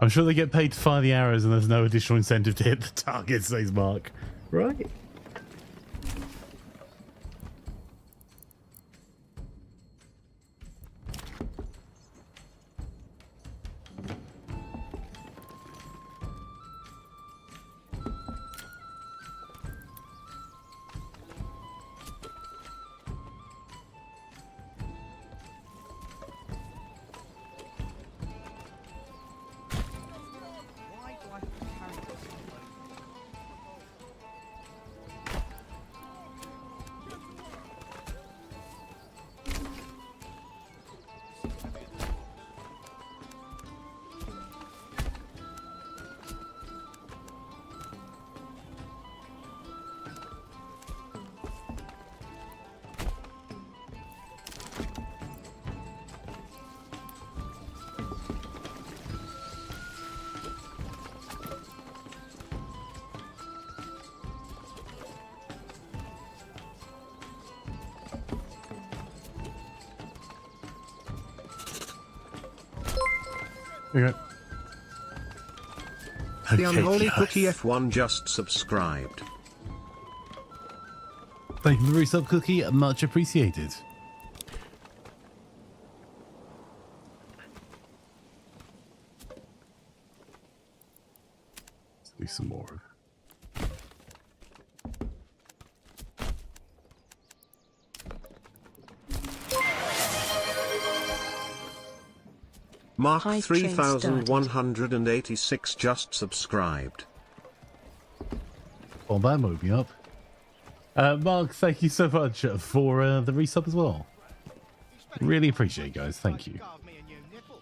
I'm sure they get paid to fire the arrows and there's no additional incentive to hit the target, says Mark. Right? Why do I have to carry this? Okay. The Unholy guys. Cookie F1 just subscribed. Thank you for the resub, Cookie. Much appreciated. Let's do some more. Mark Hive train 3186 just subscribed. Well, that moved me up. Mark, thank you so much for the resub as well. Really appreciate it, guys. Thank you. Carve me a new nipple.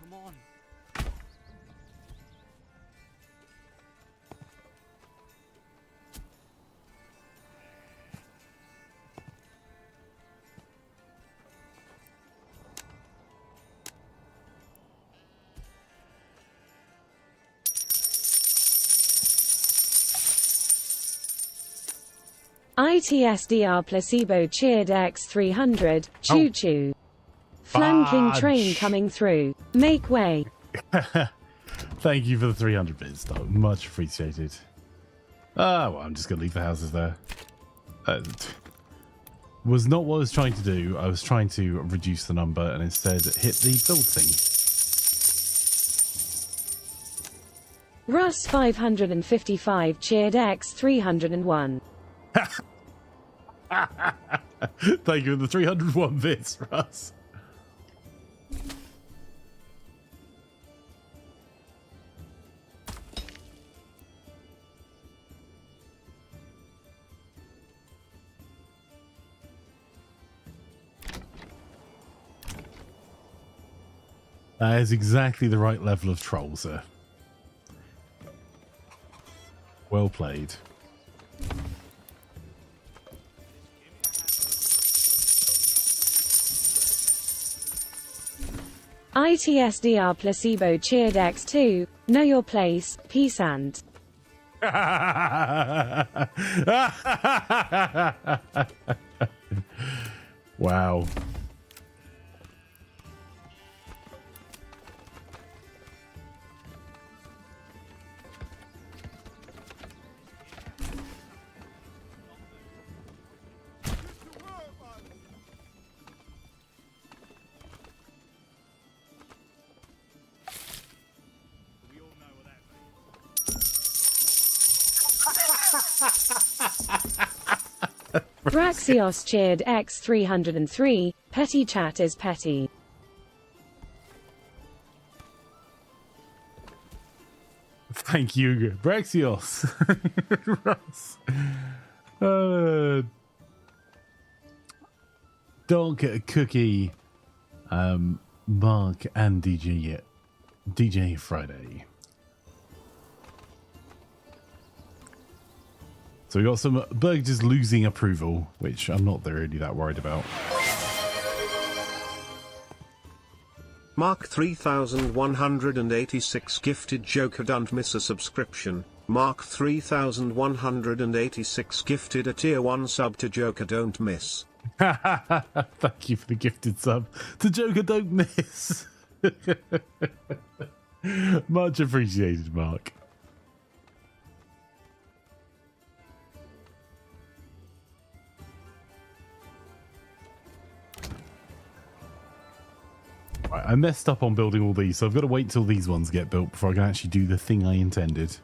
Come on. ITSDR placebo cheered X300, choo choo. Flanking train Fudge. coming through. Make way. Thank you for the 300 bits, though. Much appreciated. Well, I'm just going to leave the houses there. Was not what I was trying to do. I was trying to reduce the number and instead hit the build thing. Russ 555 cheered X301. Thank you for the 301 bits, Russ. That is exactly the right level of troll, sir. Well played. ITSDR placebo cheered X2. Know your place. Peace and. Wow. We all know what that means. Braxios cheered X303. Petty chat is petty. Thank you, Braxios. Russ. Dog, Cookie, Mark, and DJ Friday. So we got some burgers losing approval, which I'm not really that worried about. Mark 3186 gifted Joker, don't miss a subscription. Mark 3186 gifted a tier 1 sub to Joker, don't miss. Thank you for the gifted sub to Joker, don't miss. Much appreciated, Mark. Right, I messed up on building all these, so I've got to wait till these ones get built before I can actually do the thing I intended.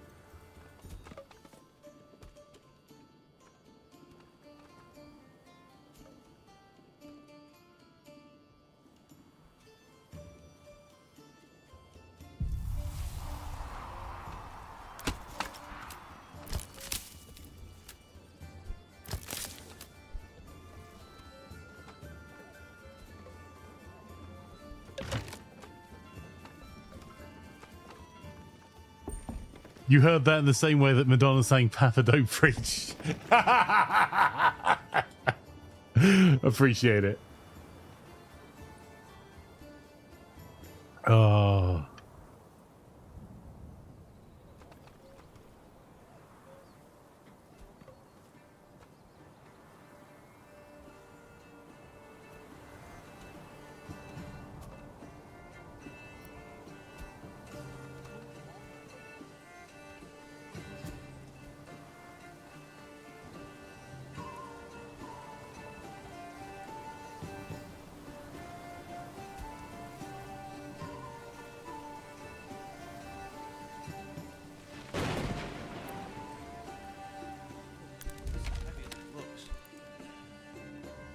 You heard that in the same way that Madonna sang Papa Don't Preach. Appreciate it. Oh.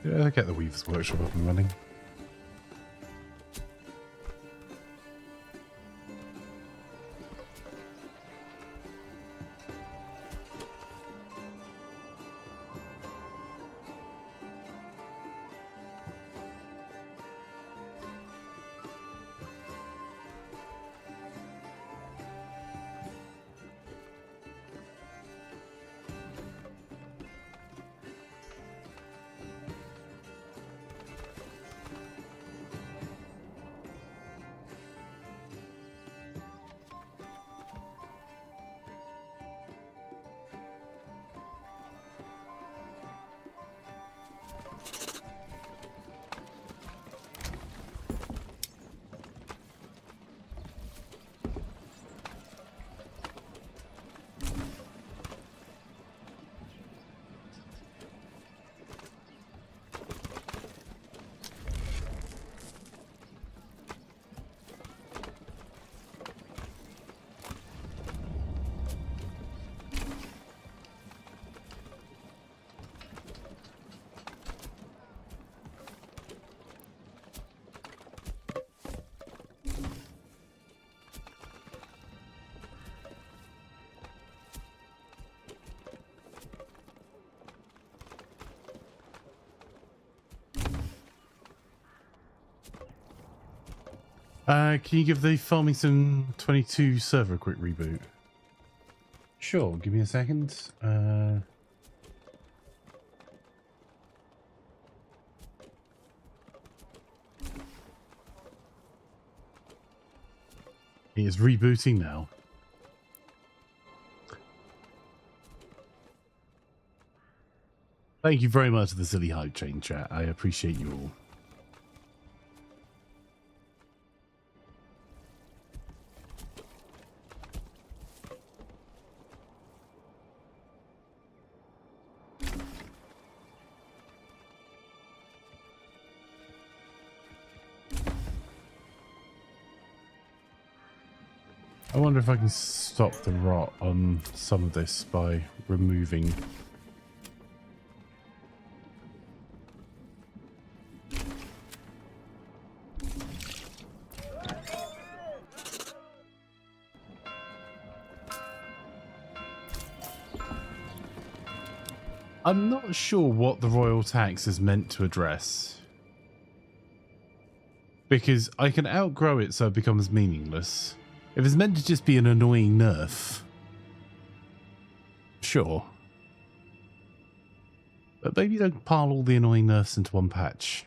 Yeah, get the Weaver's Workshop up and running. Can you give the Farming Sim 22 server a quick reboot? Sure, give me a second. It is rebooting now. Thank you very much for the silly hype chain chat. I appreciate you all. I wonder if I can stop the rot on some of this by removing. I'm not sure what the royal tax is meant to address. Because I can outgrow it so it becomes meaningless. If it's meant to just be an annoying nerf, sure. But maybe don't pile all the annoying nerfs into one patch.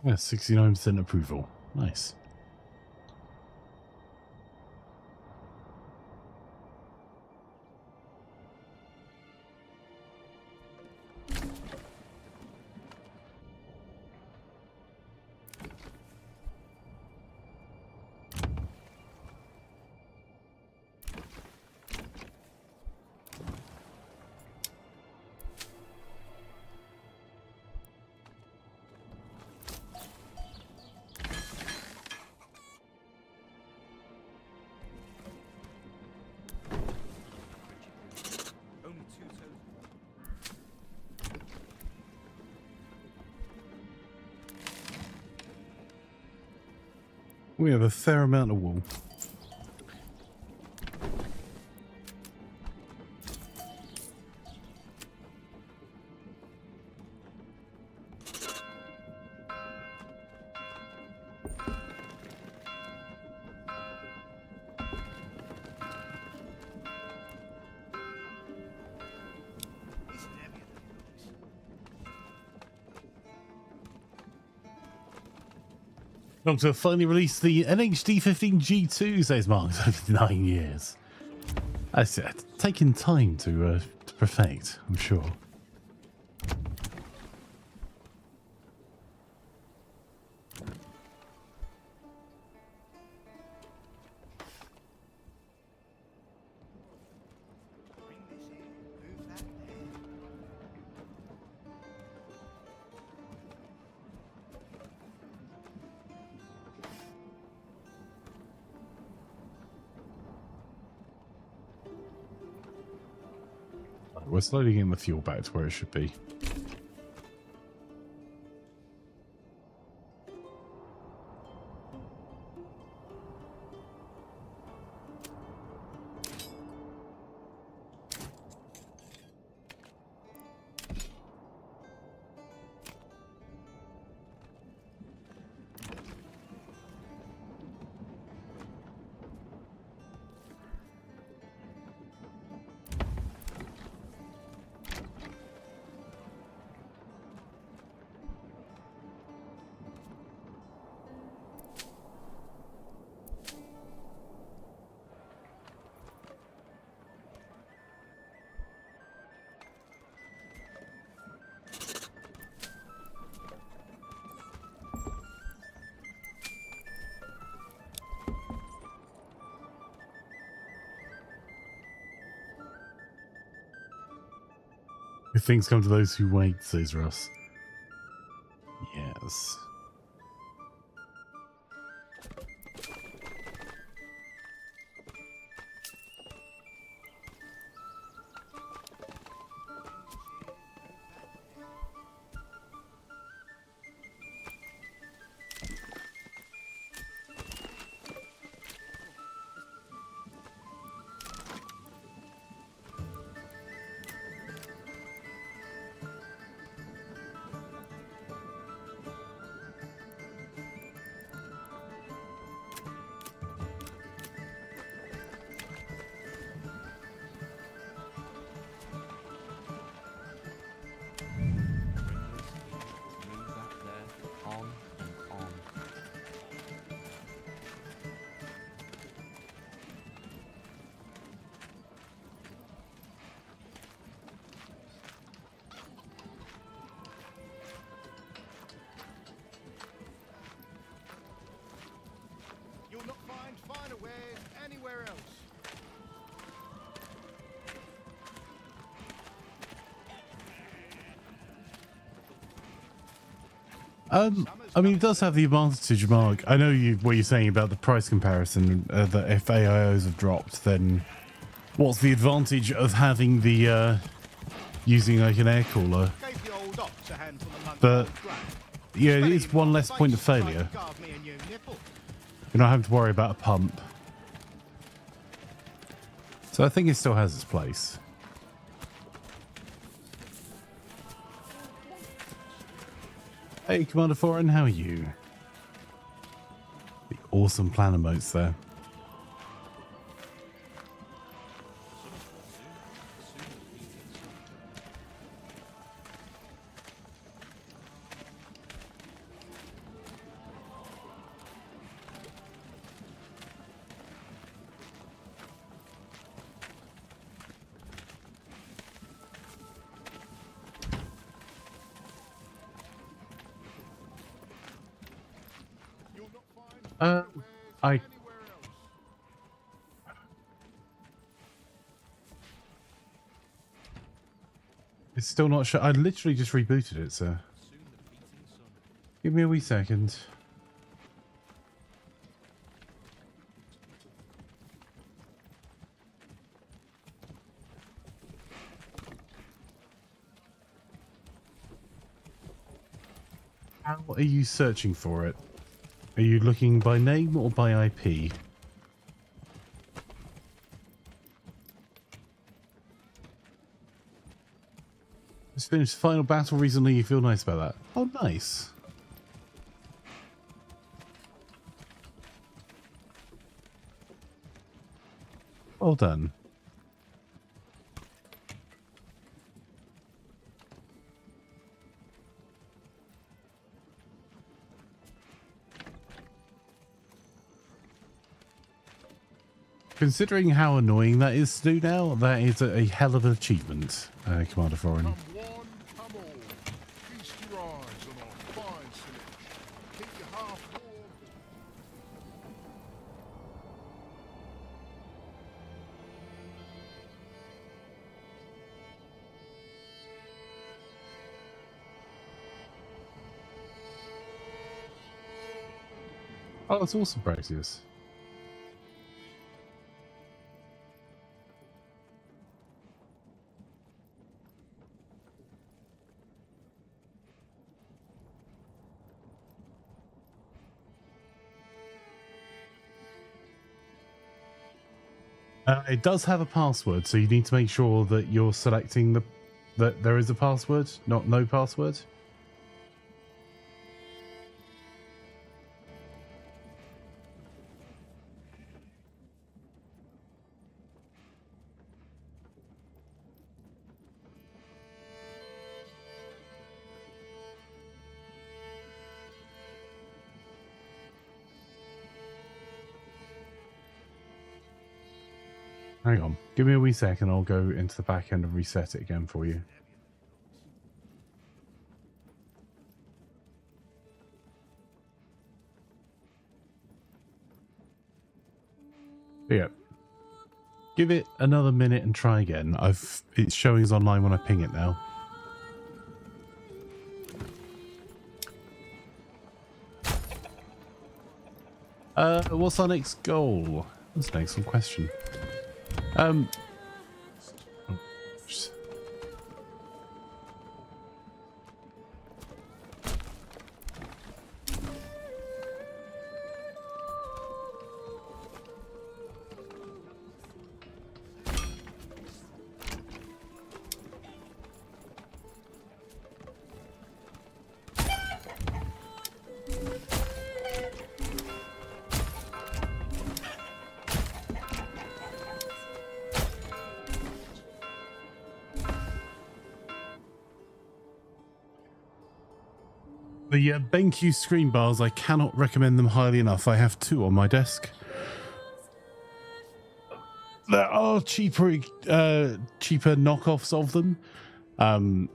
Yeah, 69% approval. Nice. We have a fair amount of wool. Doctor finally released the NHD-15G2, says Mark, over 9 years. That's taken time to perfect, I'm sure. We're slowly getting the fuel back to where it should be. Good things come to those who wait, says Russ. Yes. Move that there, on and on. You'll not find finer wares anywhere else. I mean, it does have the advantage, Mark. I know what you're saying about the price comparison, that if AIOs have dropped, then what's the advantage of having the, using like an air cooler? Gave the old ox a handful a month But, old grey. yeah, it Spent is in one my less point of face, trying to failure. carve me a new nipple. You're not having to worry about a pump. So I think it still has its place. Hey, Commander Foreign, how are you? The awesome plan emotes there. You'll not find I anywhere else. It's still not sure. I literally just rebooted it, so give me a wee second. How are you searching for it? Are you looking by name or by IP? Just finished the final battle recently. You feel nice about that? Oh, nice. Well done. Considering how annoying that is to do now, that is a hell of an achievement, Commander Foreign. Come one, come all. Feast your eyes on our fine selection. Keep your half warm. Oh, that's awesome, Praxius. It does have a password, so you need to make sure that you're selecting that there is a password, not no password. Hang on, give me a wee second. I'll go into the back end and reset it again for you. Yeah. Give it another minute and try again. It's showing us online when I ping it now. What's our next goal? That's an excellent question. Just- The BenQ screen bars, I cannot recommend them highly enough. I have 2 on my desk. There are cheaper knockoffs of them. The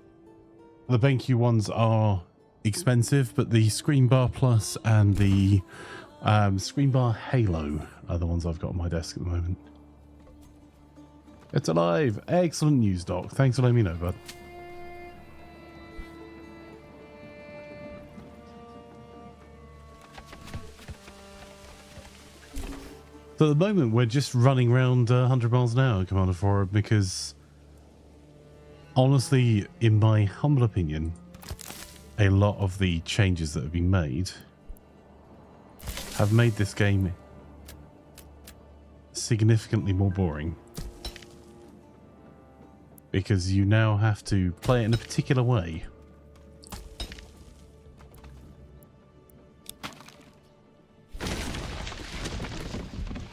BenQ ones are expensive, but the Screen Bar Plus and the Screen Bar Halo are the ones I've got on my desk at the moment. It's alive! Excellent news, Doc. Thanks for letting me know, bud. So at the moment, we're just running around 100 miles an hour, Commander Forward, because honestly, in my humble opinion, a lot of the changes that have been made have made this game significantly more boring. Because you now have to play it in a particular way.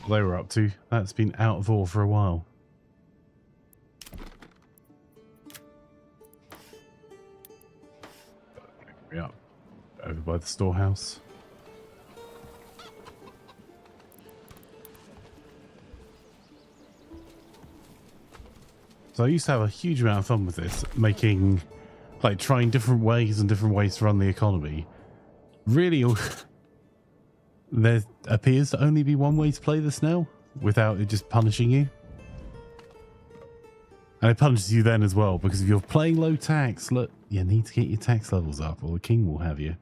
They were up to. That's been out of order for a while. Hurry up. Over by the storehouse. So I used to have a huge amount of fun with this, making, like, trying different ways and different ways to run the economy. Really, there appears to only be one way to play this now, without it just punishing you. And it punishes you then as well, because if you're playing low tax, look, you need to get your tax levels up, or the king will have you.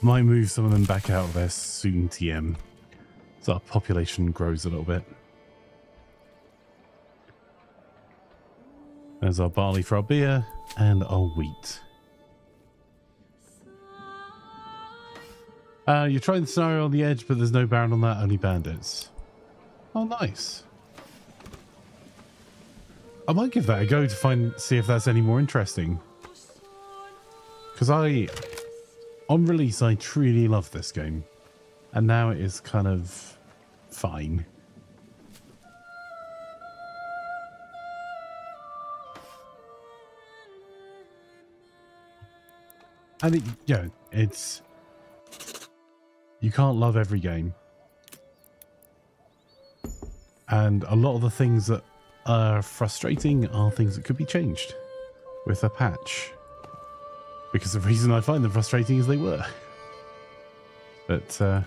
Might move some of them back out of there soon, TM. So our population grows a little bit. There's our barley for our beer and our wheat. You're trying the scenario on the edge, but there's no baron on that, only bandits. Oh, nice. I might give that a go to see if that's any more interesting. Because on release, I truly loved this game. And now it is kind of fine. And it's... You can't love every game. And a lot of the things that are frustrating are things that could be changed with a patch. Because the reason I find them frustrating is they were. But,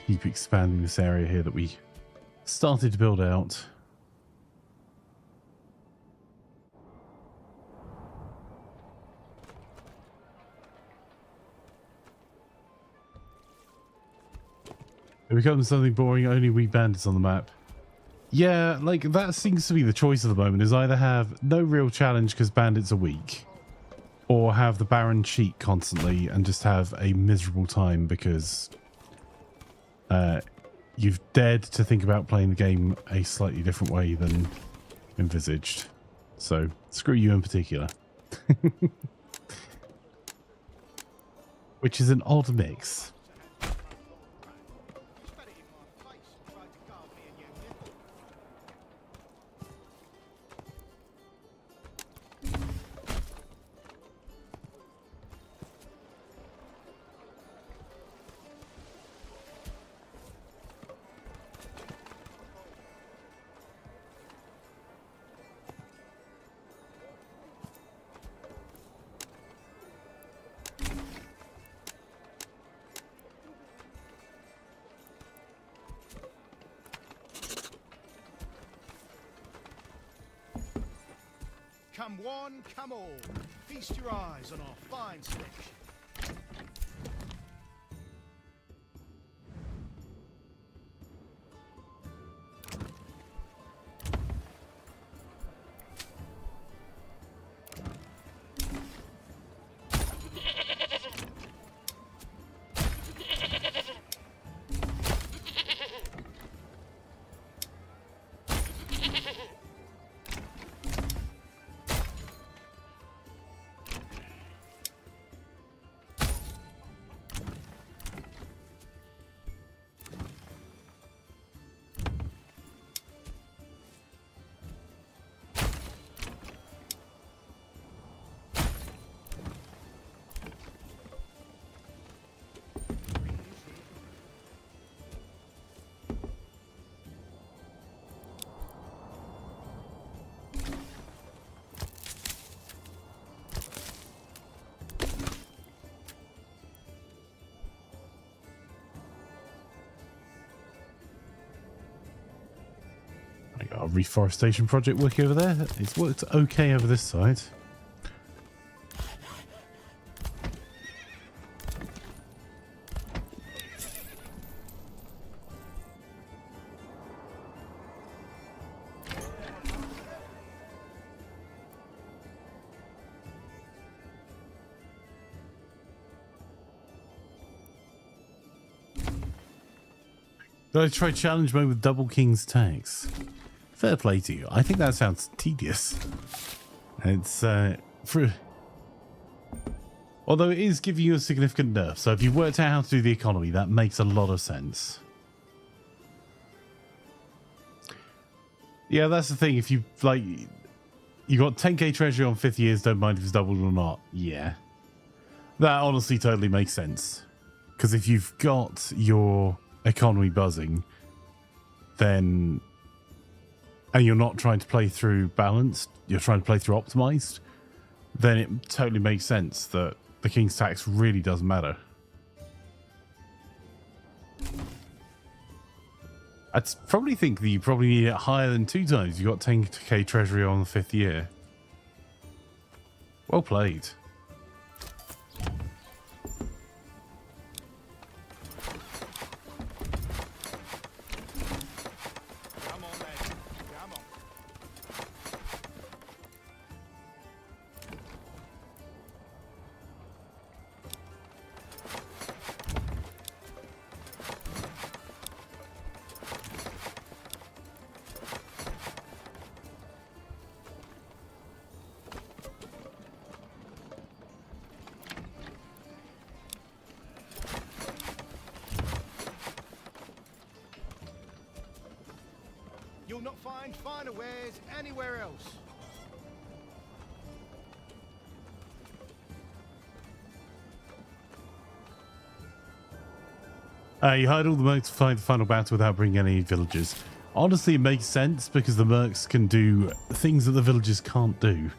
keep expanding this area here that we started to build out. It becomes something boring, only we bandits on the map. Yeah, like, that seems to be the choice at the moment, is either have no real challenge because bandits are weak, or have the Baron cheat constantly and just have a miserable time because you've dared to think about playing the game a slightly different way than envisaged. So screw you in particular. Which is an odd mix. You spent it in my place and tried to guard me and Union. Come one, come all. Feast your eyes on our fine selection. I got a reforestation project working over there. It's worked okay over this side. Did I try challenge mode with double king's tax? Fair play to you. I think that sounds tedious. It's although it is giving you a significant nerf. So if you've worked out how to do the economy, that makes a lot of sense. Yeah, that's the thing. If you like, you got 10k treasury on 5th years, don't mind if it's doubled or not. Yeah, that honestly totally makes sense. Because if you've got your economy buzzing, then, and you're not trying to play through balanced, you're trying to play through optimized, then it totally makes sense that the king's tax really doesn't matter. I'd probably think that you probably need it higher than 2 times. You got 10k treasury on the 5th year. Well played. Come on then, come on. You'll not find finer wares anywhere else. You hired all the mercs to fight the final battle without bringing any villagers. Honestly, it makes sense because the mercs can do things that the villagers can't do.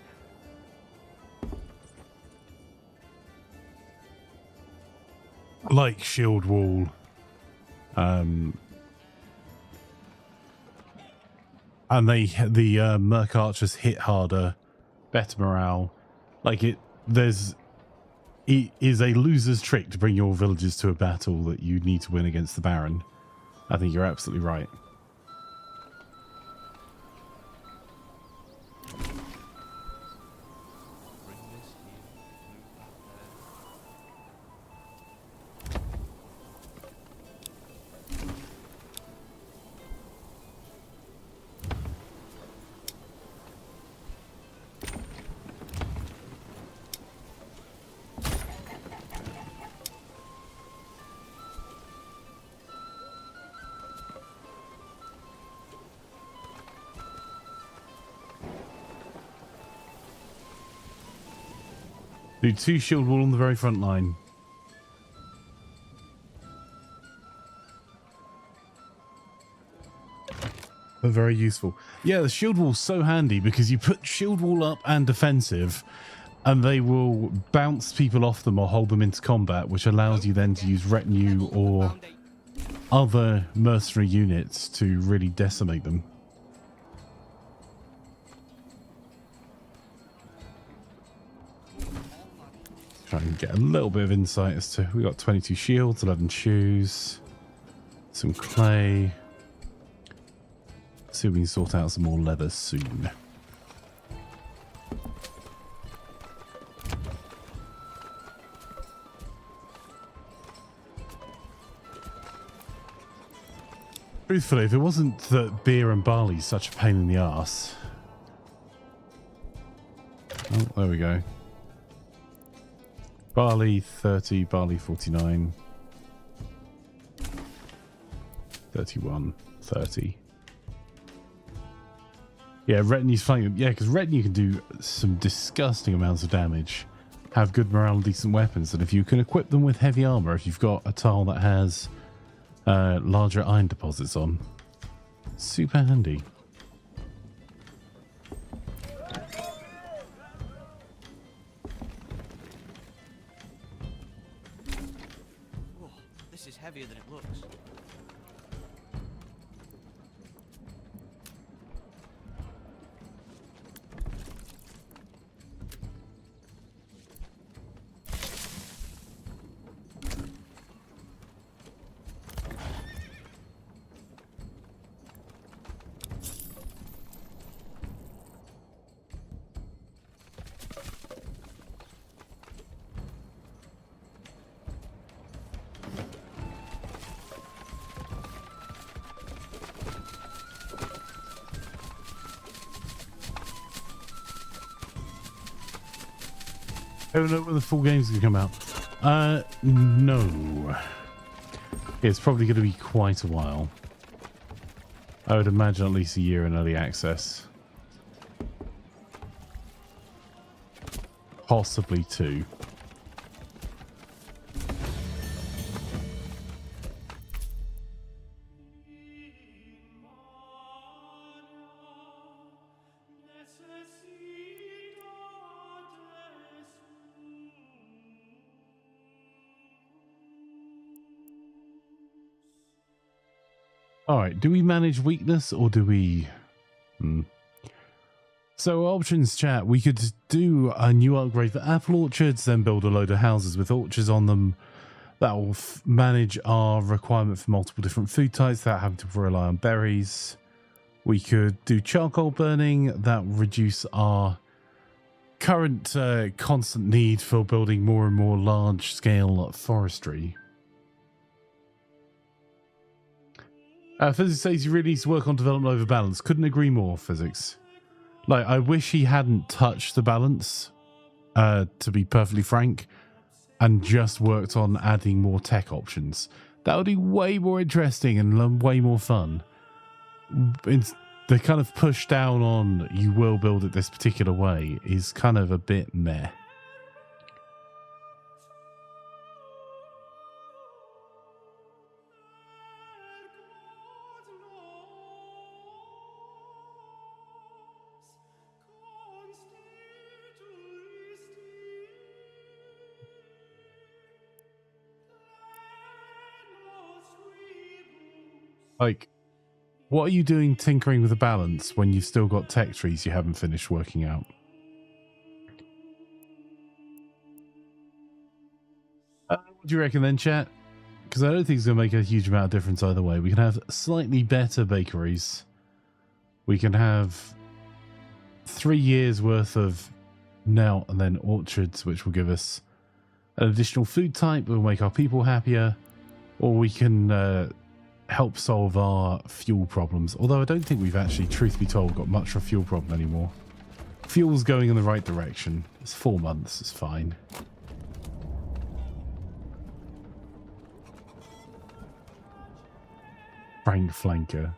Like shield wall. And the merc archers hit harder, better morale. Like it is a loser's trick to bring your villagers to a battle that you need to win against the Baron. I think you're absolutely right. Bring this here, move that there. Do 2 shield wall on the very front line. They're very useful. Yeah, the shield wall's so handy because you put shield wall up and defensive, and they will bounce people off them or hold them into combat, which allows you then to use retinue or other mercenary units to really decimate them. Try and get a little bit of insight as to... We got 22 shields, 11 shoes, some clay. See if we can sort out some more leather soon. Truthfully, if it wasn't that beer and barley's such a pain in the arse. Oh, there we go. Barley 30, barley 49. 31, 30. Yeah, retinue's flanking. Yeah, because retinue can do some disgusting amounts of damage. Have good morale and decent weapons. And if you can equip them with heavy armor, if you've got a tile that has larger iron deposits on, super handy. Whoa, this is heavier than it looks. I don't know when the full game's gonna come out. No. It's probably gonna be quite a while. I would imagine at least a year in early access. Possibly 2. Alright, do we manage weakness or do we... So options chat, we could do a new upgrade for apple orchards, then build a load of houses with orchards on them. That will manage our requirement for multiple different food types without having to rely on berries. We could do charcoal burning, that will reduce our current constant need for building more and more large scale forestry. Physics says he really needs to work on development over balance. Couldn't agree more, Physics. Like, I wish he hadn't touched the balance, to be perfectly frank, and just worked on adding more tech options. That would be way more interesting and way more fun. The kind of push down on you will build it this particular way is kind of a bit meh. Like, what are you doing tinkering with the balance when you've still got tech trees you haven't finished working out? What do you reckon then, chat? Because I don't think it's going to make a huge amount of difference either way. We can have slightly better bakeries. We can have 3 years worth of now and then orchards, which will give us an additional food type that will make our people happier. Or we can... help solve our fuel problems. Although I don't think we've actually, truth be told, got much of a fuel problem anymore. Fuel's going in the right direction. It's 4 months, it's fine. Frank Flanker.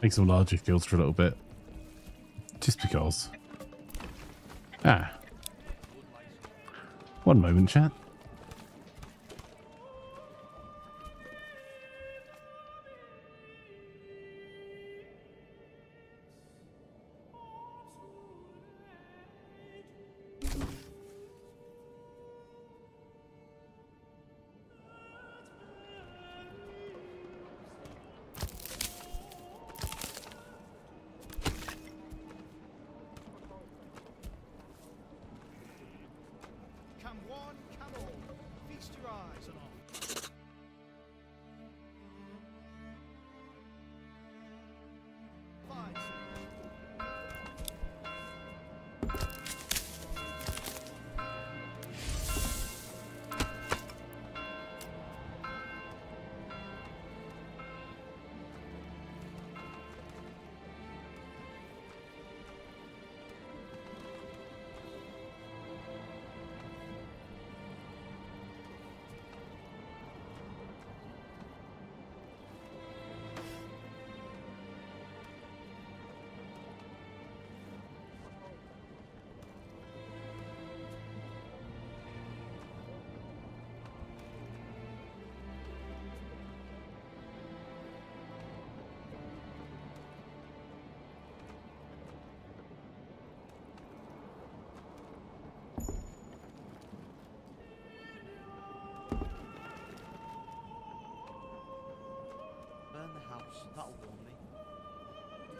Make some larger fields for a little bit. Just because. Ah. One moment, chat. Come one, come all. Feast your eyes on all. Fine. Burn the house. That'll warm me. Rain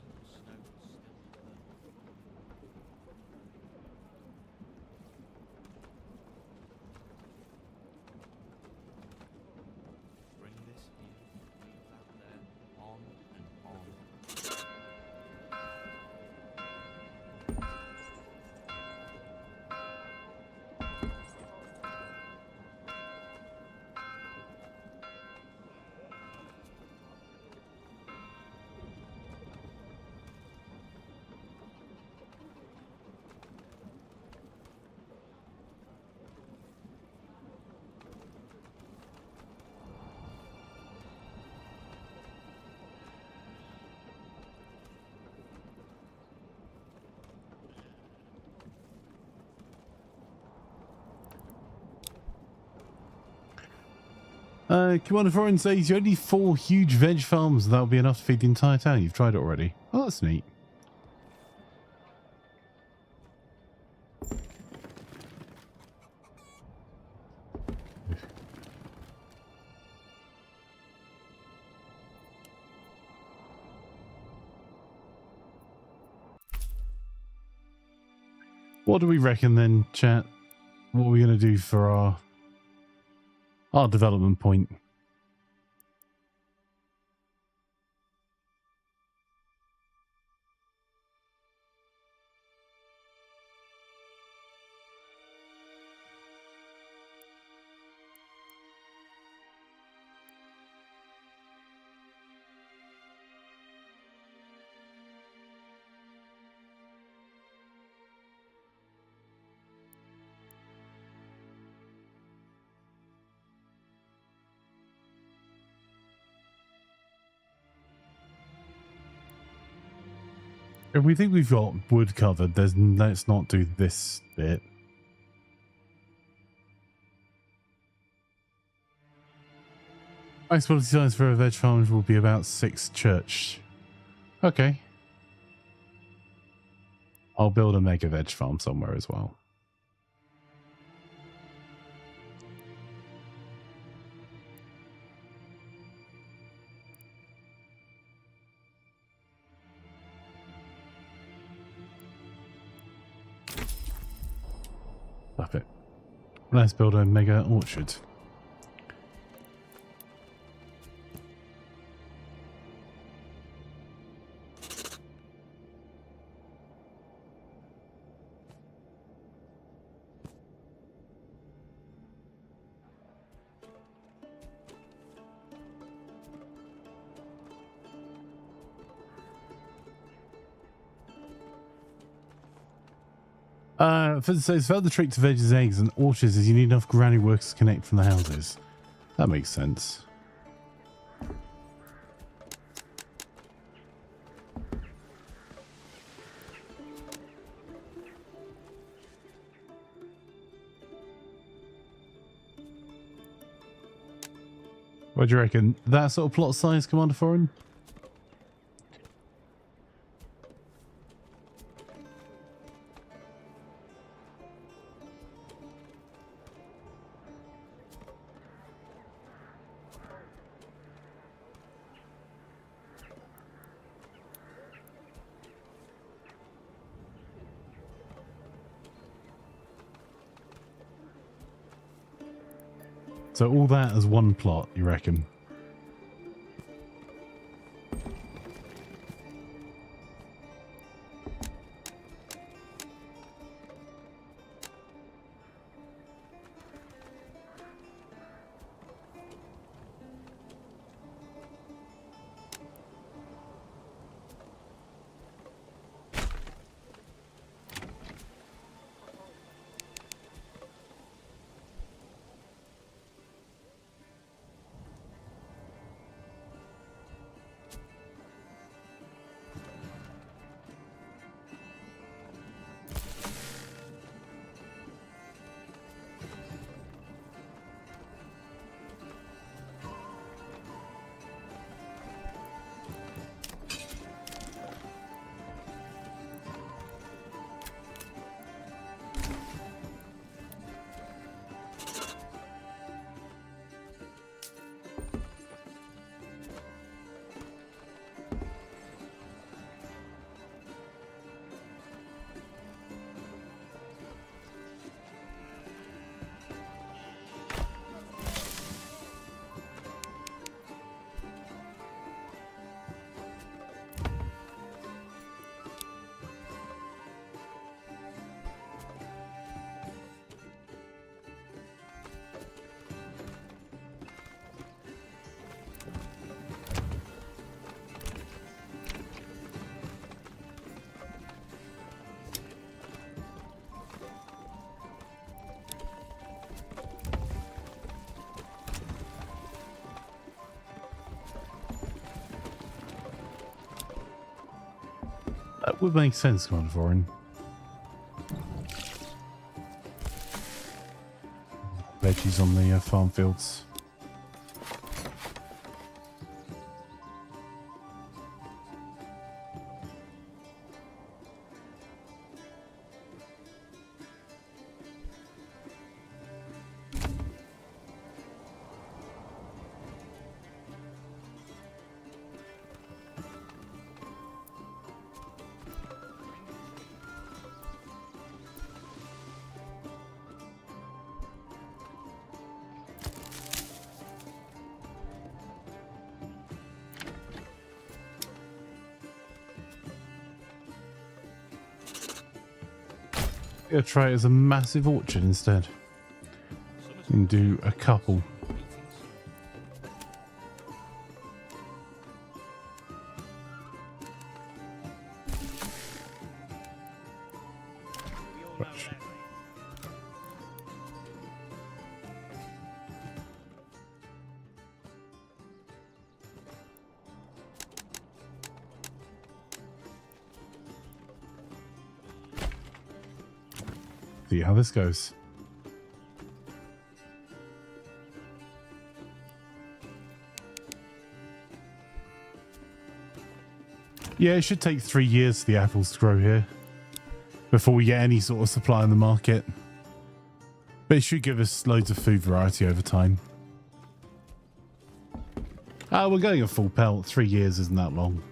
or snow will still burn. Bring this in, leave that there, on and on. Commander Foreign says you only need 4 huge veg farms. That'll be enough to feed the entire town. You've tried it already. Oh, that's neat. What do we reckon then, chat? What are we going to do for our development point? If we think we've got wood covered, let's not do this bit. Max quality size for a veg farm will be about 6 church. Okay. I'll build a mega veg farm somewhere as well. Love it. Let's build a mega orchard. Further trick to veggies, eggs, and orchards is you need enough granny workers to connect from the houses. That makes sense. What do you reckon? That sort of plot size, Commander Foreign? So all that as one plot, you reckon? That would make sense, Commander Foreign. Veggies on the farm fields. Gonna try it as a massive orchard instead. And do a couple. See how this goes. Yeah, it should take 3 years for the apples to grow here before we get any sort of supply on the market. But it should give us loads of food variety over time. We're going a full pelt. 3 years isn't that long.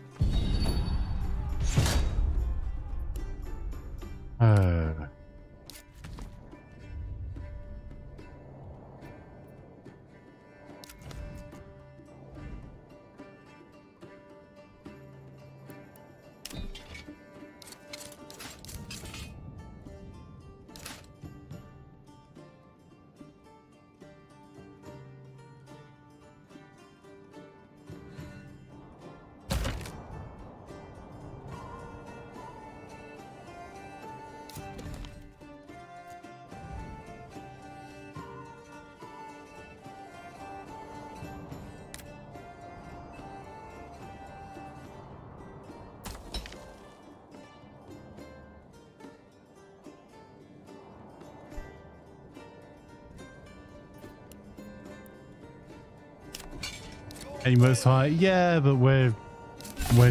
Aim was high, yeah, but we're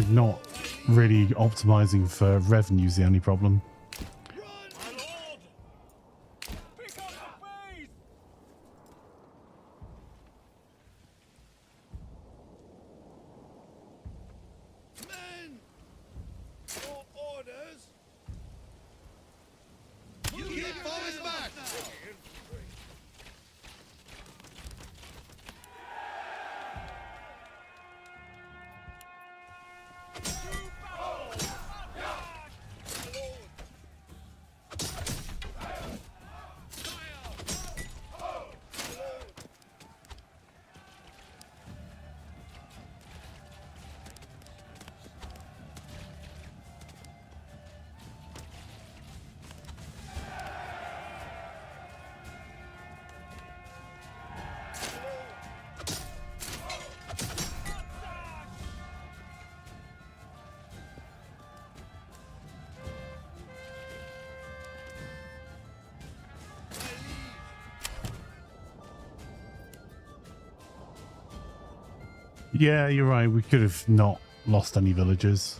not really optimizing for revenue's the only problem. Yeah, you're right. We could have not lost any villagers.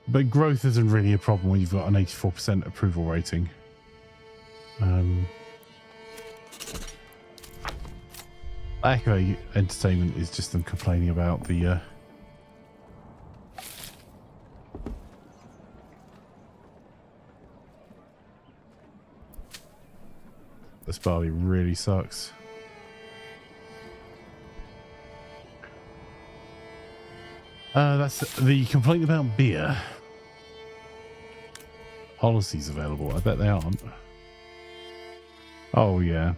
But growth isn't really a problem when you've got an 84% approval rating. Lack of entertainment is just them complaining about the this barley really sucks. That's the complaint about beer. Policies available. I bet they aren't. Oh, yeah.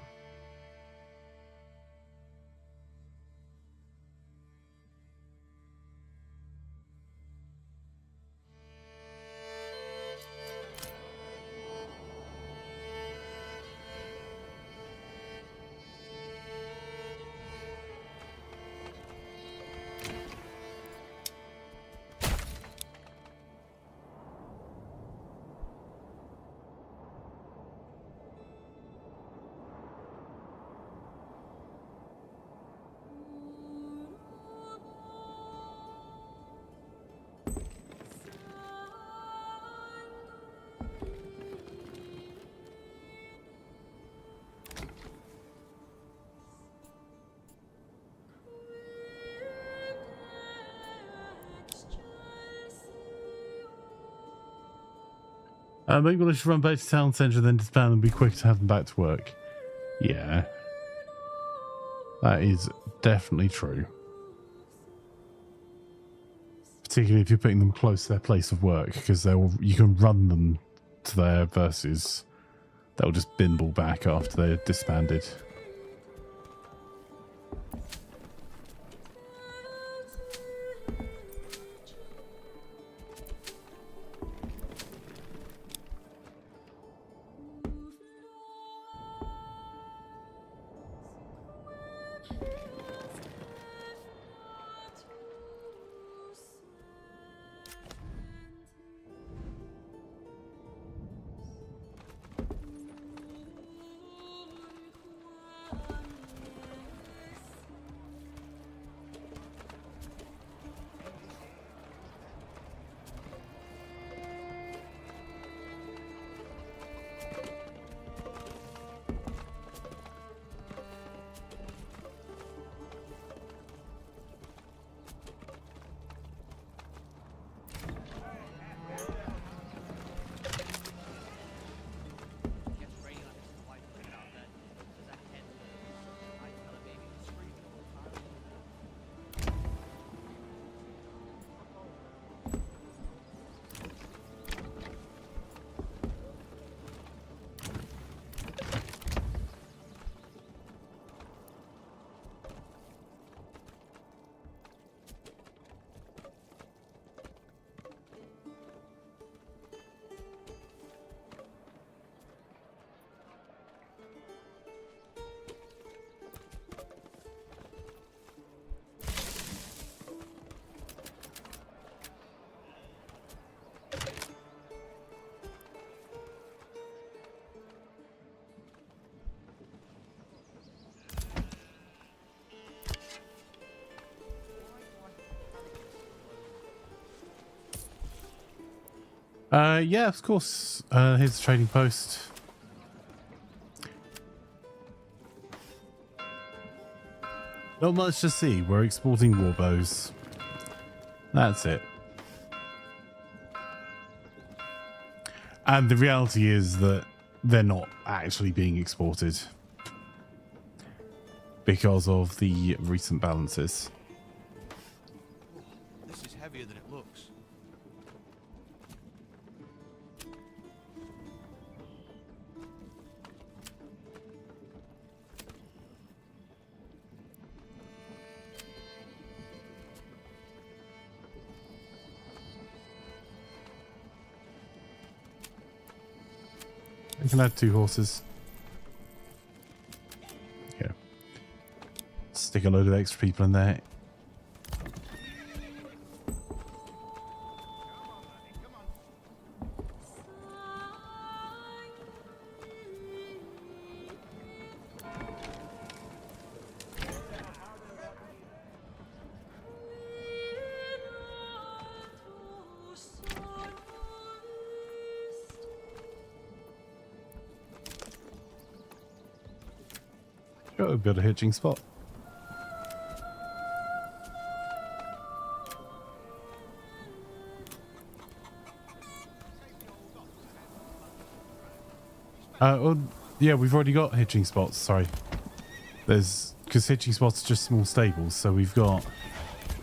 Maybe we should run back to town centre, then disband and be quick to have them back to work. Yeah. That is definitely true. Particularly if you're putting them close to their place of work, because you can run them to there versus they'll just bimble back after they're disbanded. Yeah, of course. Here's the trading post. Not much to see. We're exporting warbows. That's it. And the reality is that they're not actually being exported because of the recent balances. This is heavier than it looks. We can add 2 horses. Yeah. Stick a load of extra people in there. Oh, we've got a hitching spot. Oh, yeah, we've already got hitching spots. Sorry. Because hitching spots are just small stables, so we've got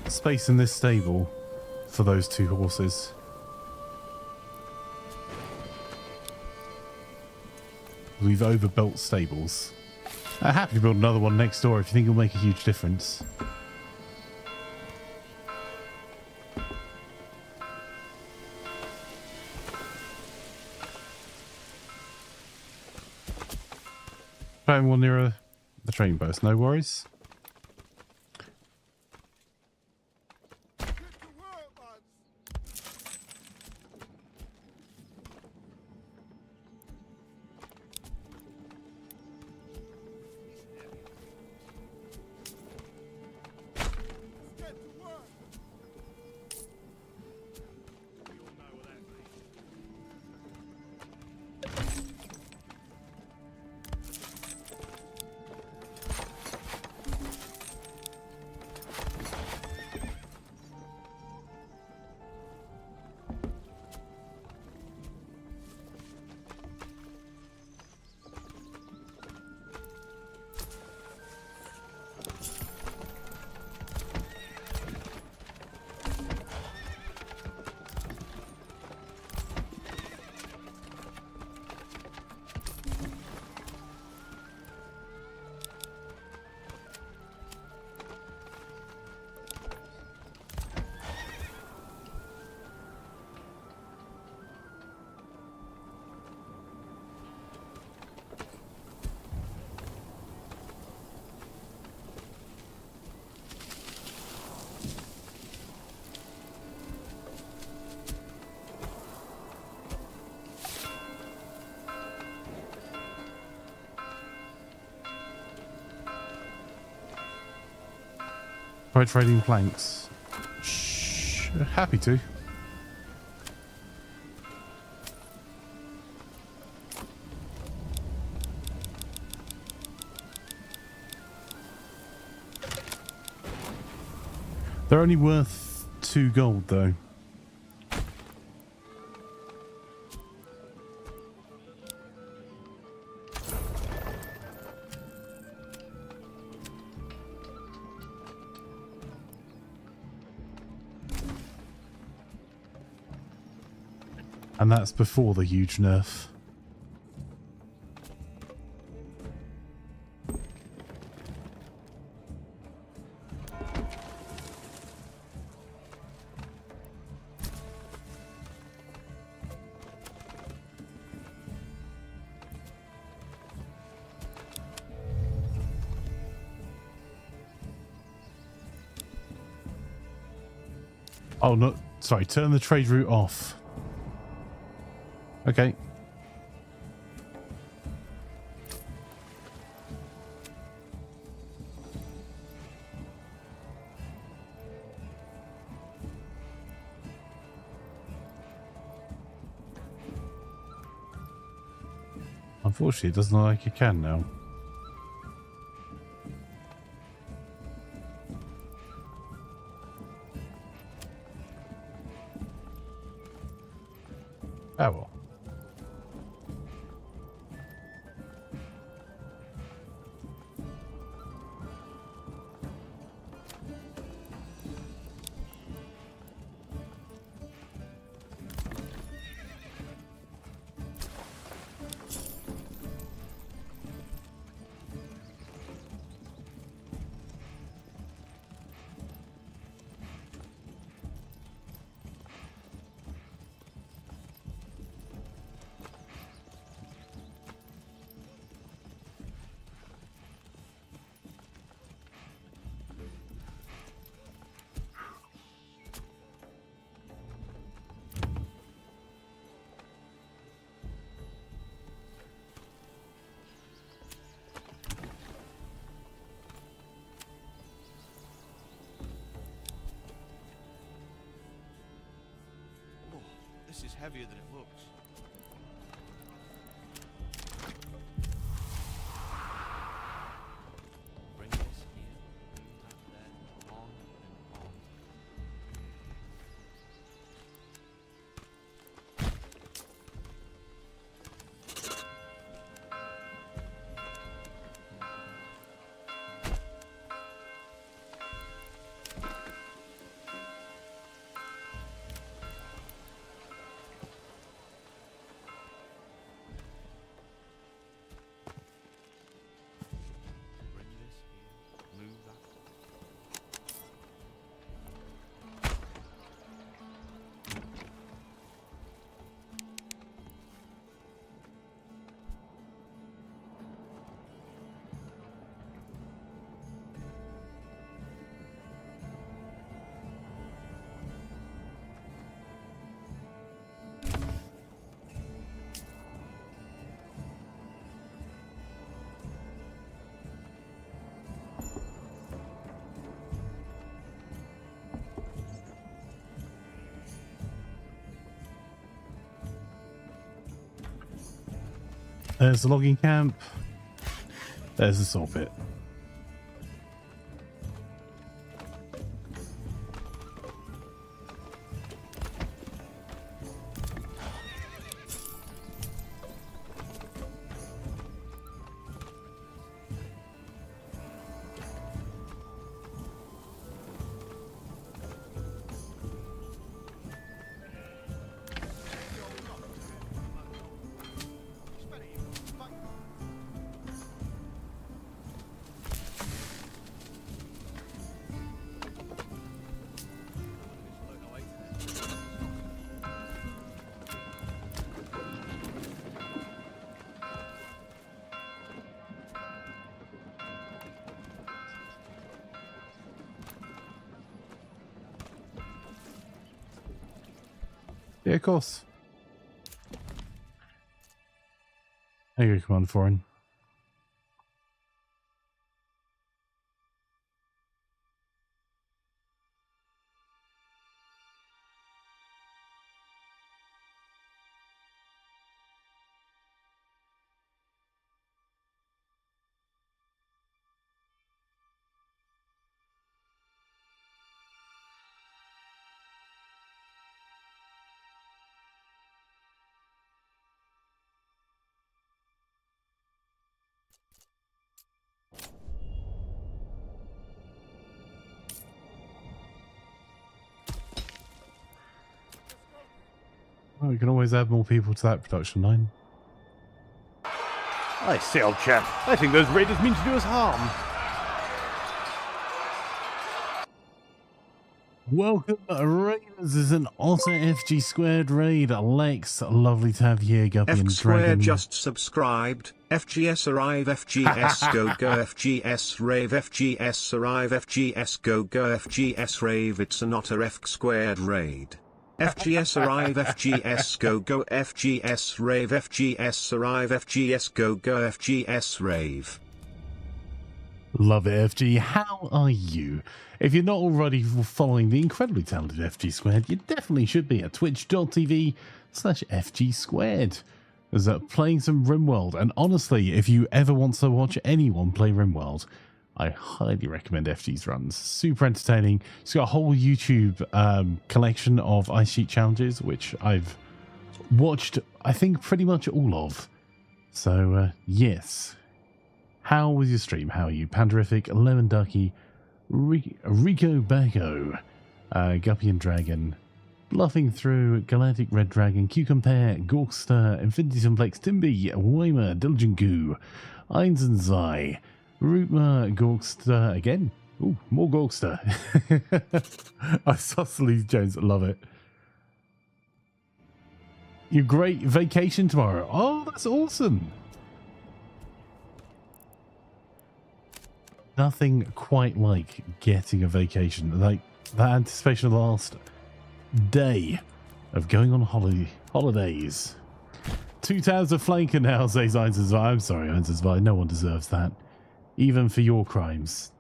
space in this stable for those 2 horses. We've overbuilt stables. Happy to build another one next door if you think it'll make a huge difference. Playing one nearer the trading post, no worries. Get to work, lads. Get to work. We all know what that means. Try trading planks. Shh, happy to. They're only worth 2 gold though. And that's before the huge nerf. Oh, no, sorry, turn the trade route off. Okay. Unfortunately, it doesn't look like it can now. Oh well. Oh, this is heavier than it looks. Bring this here, move that there, on and on. Bring this here, move that. There's the logging camp. There's the saw pit. Yeah, of course. There you go, Command Foreign. Oh, we can always add more people to that production line. I say, old chap, I think those raiders mean to do us harm. Welcome, Raiders. This is an Otter FG squared raid. Lex, lovely to have you here, Guppy F and square Dragon. just subscribed. FGS arrive, FGS go go, FGS rave, FGS arrive, FGS go go, FGS rave. It's an Otter F squared raid. FGS arrive, FGS go go, FGS rave, FGS arrive, FGS go go, FGS rave. Love it, FG. How are you? If you're not already following the incredibly talented FG Squared, you definitely should be at twitch.tv/FG Squared. is playing some RimWorld. And honestly, if you ever want to watch anyone play RimWorld, I highly recommend FG's runs. Super entertaining. It's got a whole YouTube collection of ice sheet challenges, which I've watched, I think, pretty much all of. So, yes. How was your stream? How are you? Panderific, Lemon Ducky, Rico Bacco, Guppy and Dragon, Bluffing Through, Galactic Red Dragon, Cucumber, Gorkster, Infinity Simplex, Timby, Weimer, Diligent Goo, Eins and Zai, Rootma, Gorkster again. Ooh, more Gorkster. I saw Sleaze Jones, love it. Your great vacation tomorrow. Oh, that's awesome. Nothing quite like getting a vacation. Like that anticipation of the last day of going on holidays. 2 towers of flanker now, says Einzensvai. I'm sorry, Einzensvai. No one deserves that. Even for your crimes.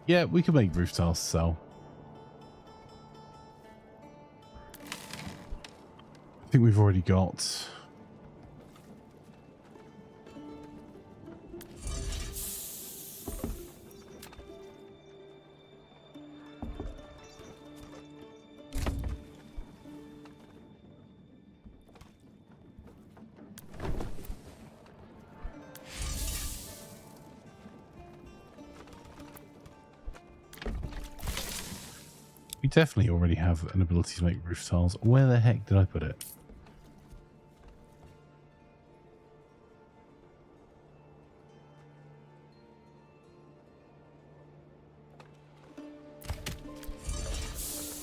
Yeah, we can make roof tiles to sell. I think we've already got... We definitely already have an ability to make roof tiles. Where the heck did I put it?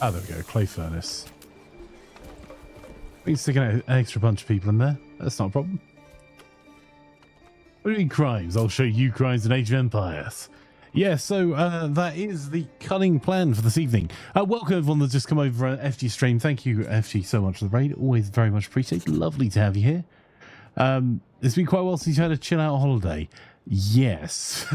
Ah, there we go. Clay furnace. We can stick an extra bunch of people in there. That's not a problem. What do you mean crimes? I'll show you crimes in Age of Empires. Yeah, so that is the cunning plan for this evening. Welcome everyone that's just come over on FG stream. Thank you, FG, so much for the raid. Always very much appreciated. Lovely to have you here. It's been quite a while since you had a chill out holiday. Yes.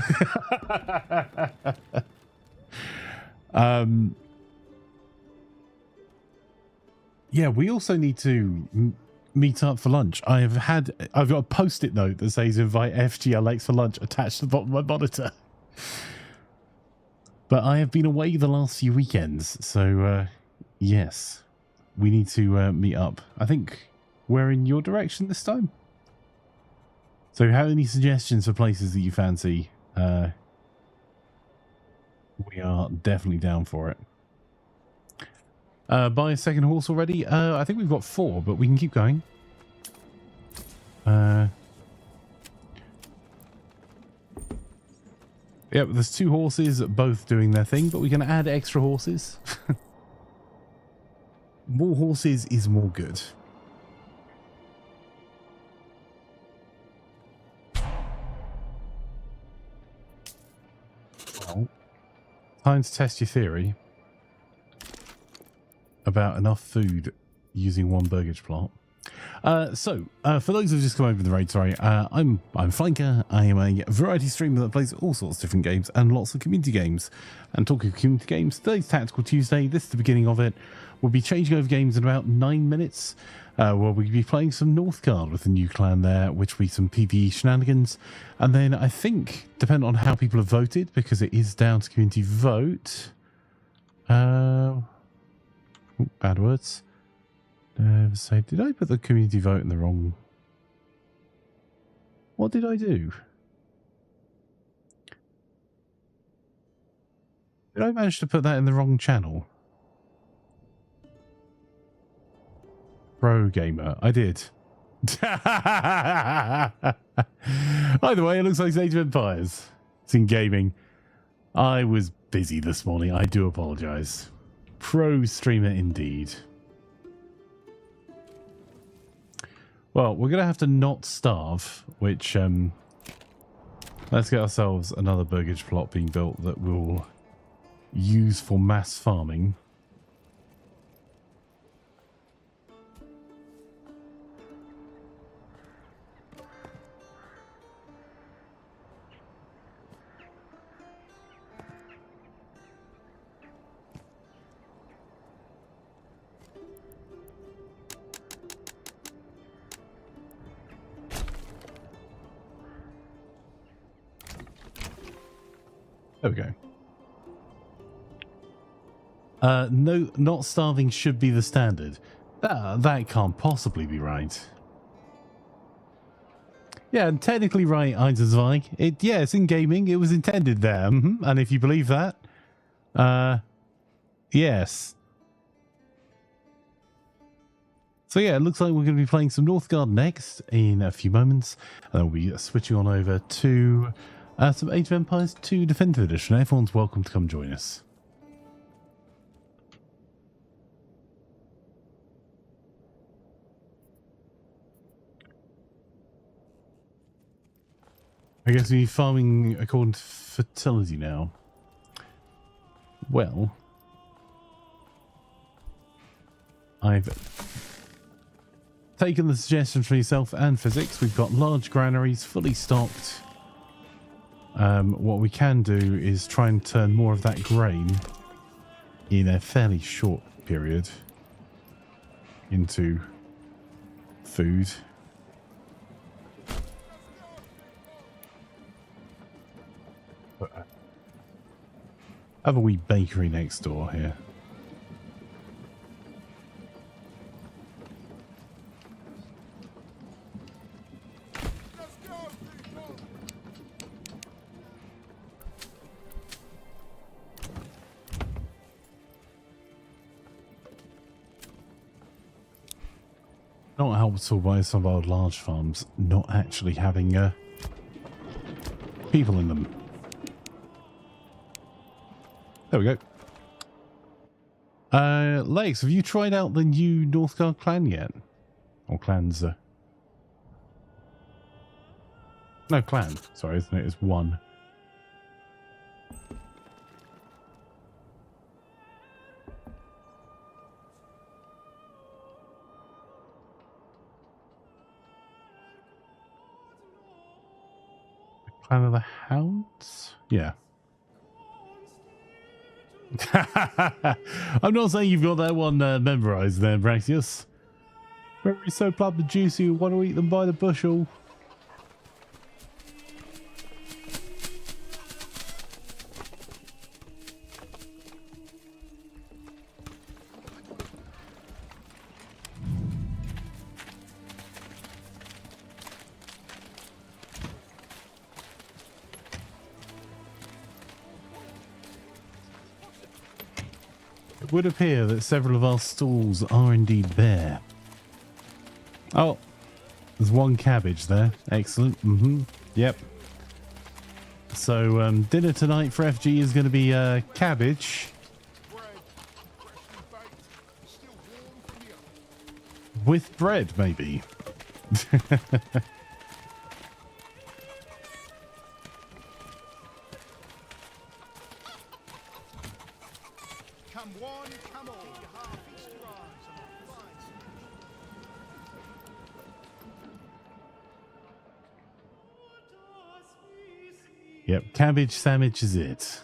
Yeah, we also need to meet up for lunch. I've got a post-it note that says invite FGLX for lunch attached to the bottom of my monitor. But I have been away the last few weekends, so yes, we need to meet up. I think we're in your direction this time. So if you have any suggestions for places that you fancy, we are definitely down for it. Buy a second horse already? I think we've got 4, but we can keep going. Yep, there's 2 horses, both doing their thing, but we can add extra horses. More horses is more good. Well, time to test your theory about enough food using 1 burgage plot. For those who've just come over the raid, sorry, I'm Flanker. I am a variety streamer that plays all sorts of different games and lots of community games. And talking of community games, today's Tactical Tuesday. This is the beginning of it. We'll be changing over games in about 9 minutes. Where we'll be playing some Northgard with a new clan there, which will be some PvE shenanigans. And then I think, depending on how people have voted, because it is down to community vote. Bad words. So did I put the community vote in the wrong? What did I do? Did I manage to put that in the wrong channel? Pro gamer, I did. Either way, it looks like it's Age of Empires. It's in gaming. I was busy this morning. I do apologize. Pro streamer indeed. Well, we're going to have to not starve, which, let's get ourselves another burgage plot being built that we'll use for mass farming. There we go. No, not starving should be the standard. That can't possibly be right. Yeah, and technically right, Einstein. Yeah, it's in gaming. It was intended there. And if you believe that, yes. So yeah, it looks like we're going to be playing some Northgard next in a few moments. And then we'll be switching on over to some Age of Empires 2 Definitive Edition. Everyone's welcome to come join us. I guess we're farming according to fertility now. Well, I've taken the suggestion for yourself and physics. We've got large granaries fully stocked. What we can do is try and turn more of that grain in a fairly short period into food. Have a wee bakery next door here. Not helpful by some of our large farms not actually having people in them. There we go. Lex, have you tried out the new Northgard clan yet? Or clans? No, clan. Sorry, isn't it? It's one. Clan of the Hounds? Yeah. I'm not saying you've got that one memorized there, Braxius. Very so plump and juicy, you want to eat them by the bushel. It would appear that several of our stalls are indeed bare. Oh, there's one cabbage there. Excellent. Yep. So dinner tonight for FG is going to be cabbage. With bread, maybe. Come one, come all. Feast your eyes on our prize. Yep, cabbage sandwich is it.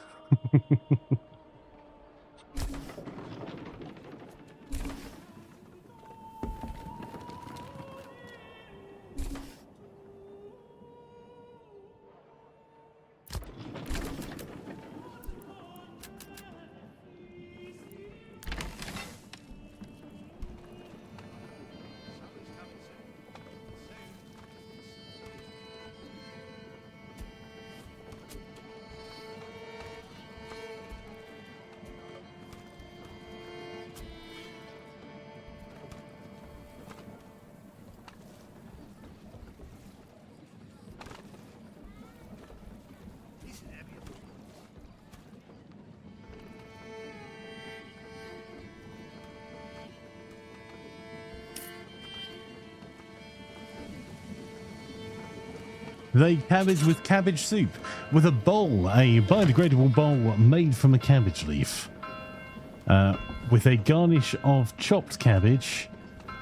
They cabbage with cabbage soup, with a bowl, a biodegradable bowl made from a cabbage leaf, with a garnish of chopped cabbage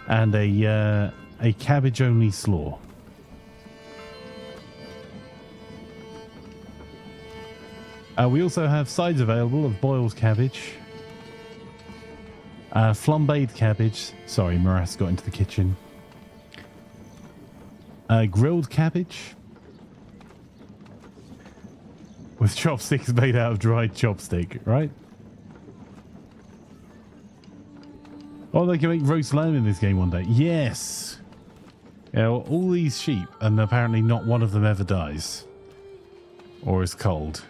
and a cabbage-only slaw. We also have sides available of boiled cabbage, flambéed cabbage. Sorry, Morass got into the kitchen. Grilled cabbage. with chopsticks made out of dried chopstick, right? Oh, they can make roast lamb in this game one day. Yes. Yeah, well, all these sheep, and apparently not one of them ever dies. Or is cold.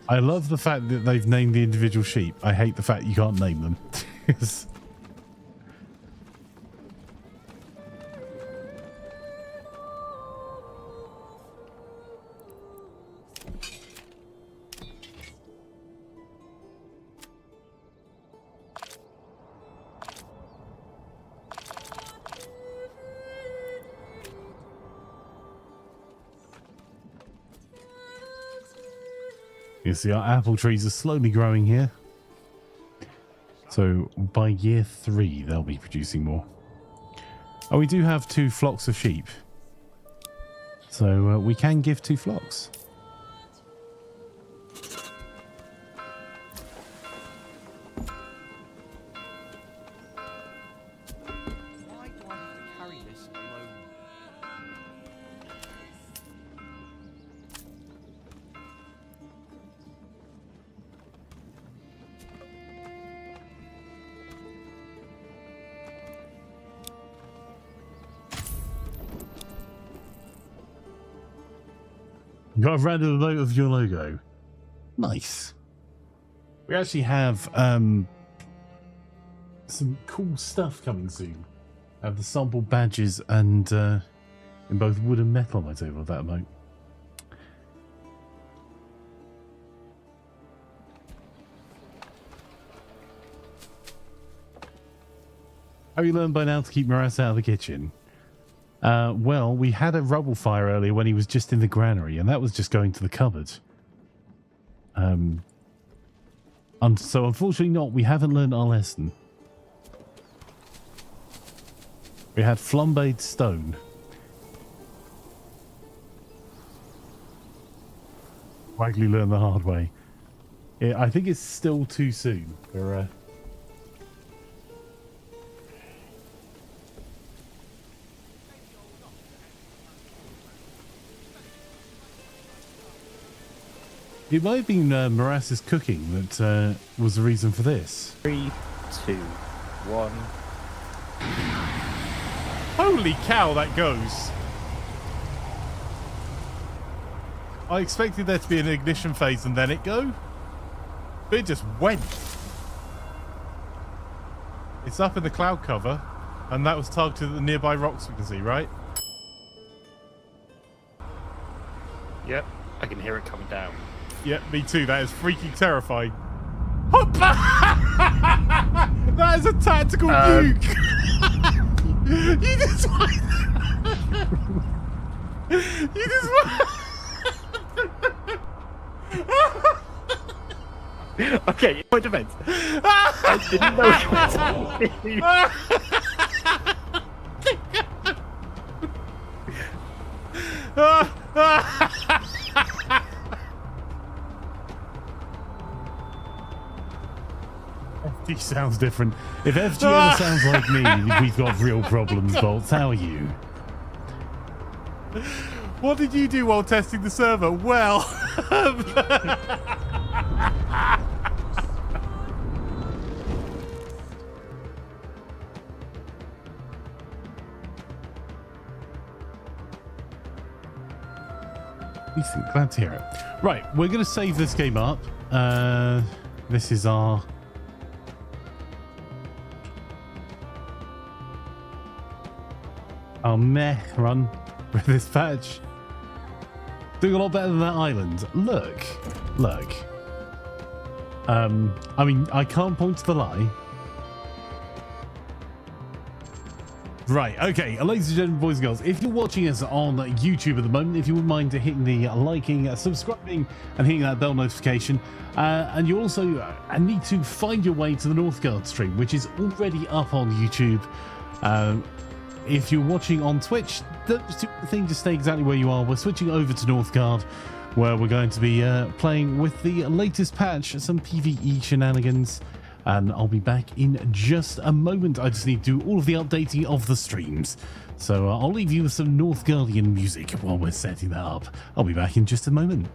I love the fact that they've named the individual sheep. I hate the fact you can't name them. You see, our apple trees are slowly growing here. So by year 3, they'll be producing more. Oh, we do have 2 flocks of sheep. So we can give 2 flocks. Why do I have to carry this alone? Got a random note of your logo. Nice. We actually have some cool stuff coming soon. I have the sample badges and in both wood and metal on my table at that moment. Have you learned by now to keep Morass out of the kitchen? Well, we had a rubble fire earlier when he was just in the granary, and that was just going to the cupboard. And so unfortunately not, we haven't learned our lesson. We had flambéed stone. Likely learn the hard way. Yeah, I think it's still too soon for It might have been Morass's cooking that was the reason for this. 3, 2, 1. Holy cow, that goes! I expected there to be an ignition phase and then it go. But it just went. It's up in the cloud cover, and that was targeted at the nearby rocks we can see, right? Yep, I can hear it coming down. Yep, me too. That is freaking terrifying. That is a tactical nuke. You just you just Okay, point defense. I didn't know it was me. FG sounds different. If FG ever sounds like me, we've got real problems, Bolts. How are you? What did you do while testing the server? Well... Decent, glad to hear it. Right, we're going to save this game up. This is our... meh run with this patch. Doing a lot better than that island. Look. I mean, I can't point to the lie. Right, okay, ladies and gentlemen, boys and girls, if you're watching us on YouTube at the moment, if you wouldn't mind hitting the liking, subscribing, and hitting that bell notification, and you also need to find your way to the Northgard stream, which is already up on YouTube. If you're watching on Twitch, the thing to stay exactly where you are. We're switching over to Northgard, where we're going to be playing with the latest patch, some PvE shenanigans. and I'll be back in just a moment. I just need to do all of the updating of the streams. So I'll leave you with some North Guardian music while we're setting that up. I'll be back in just a moment.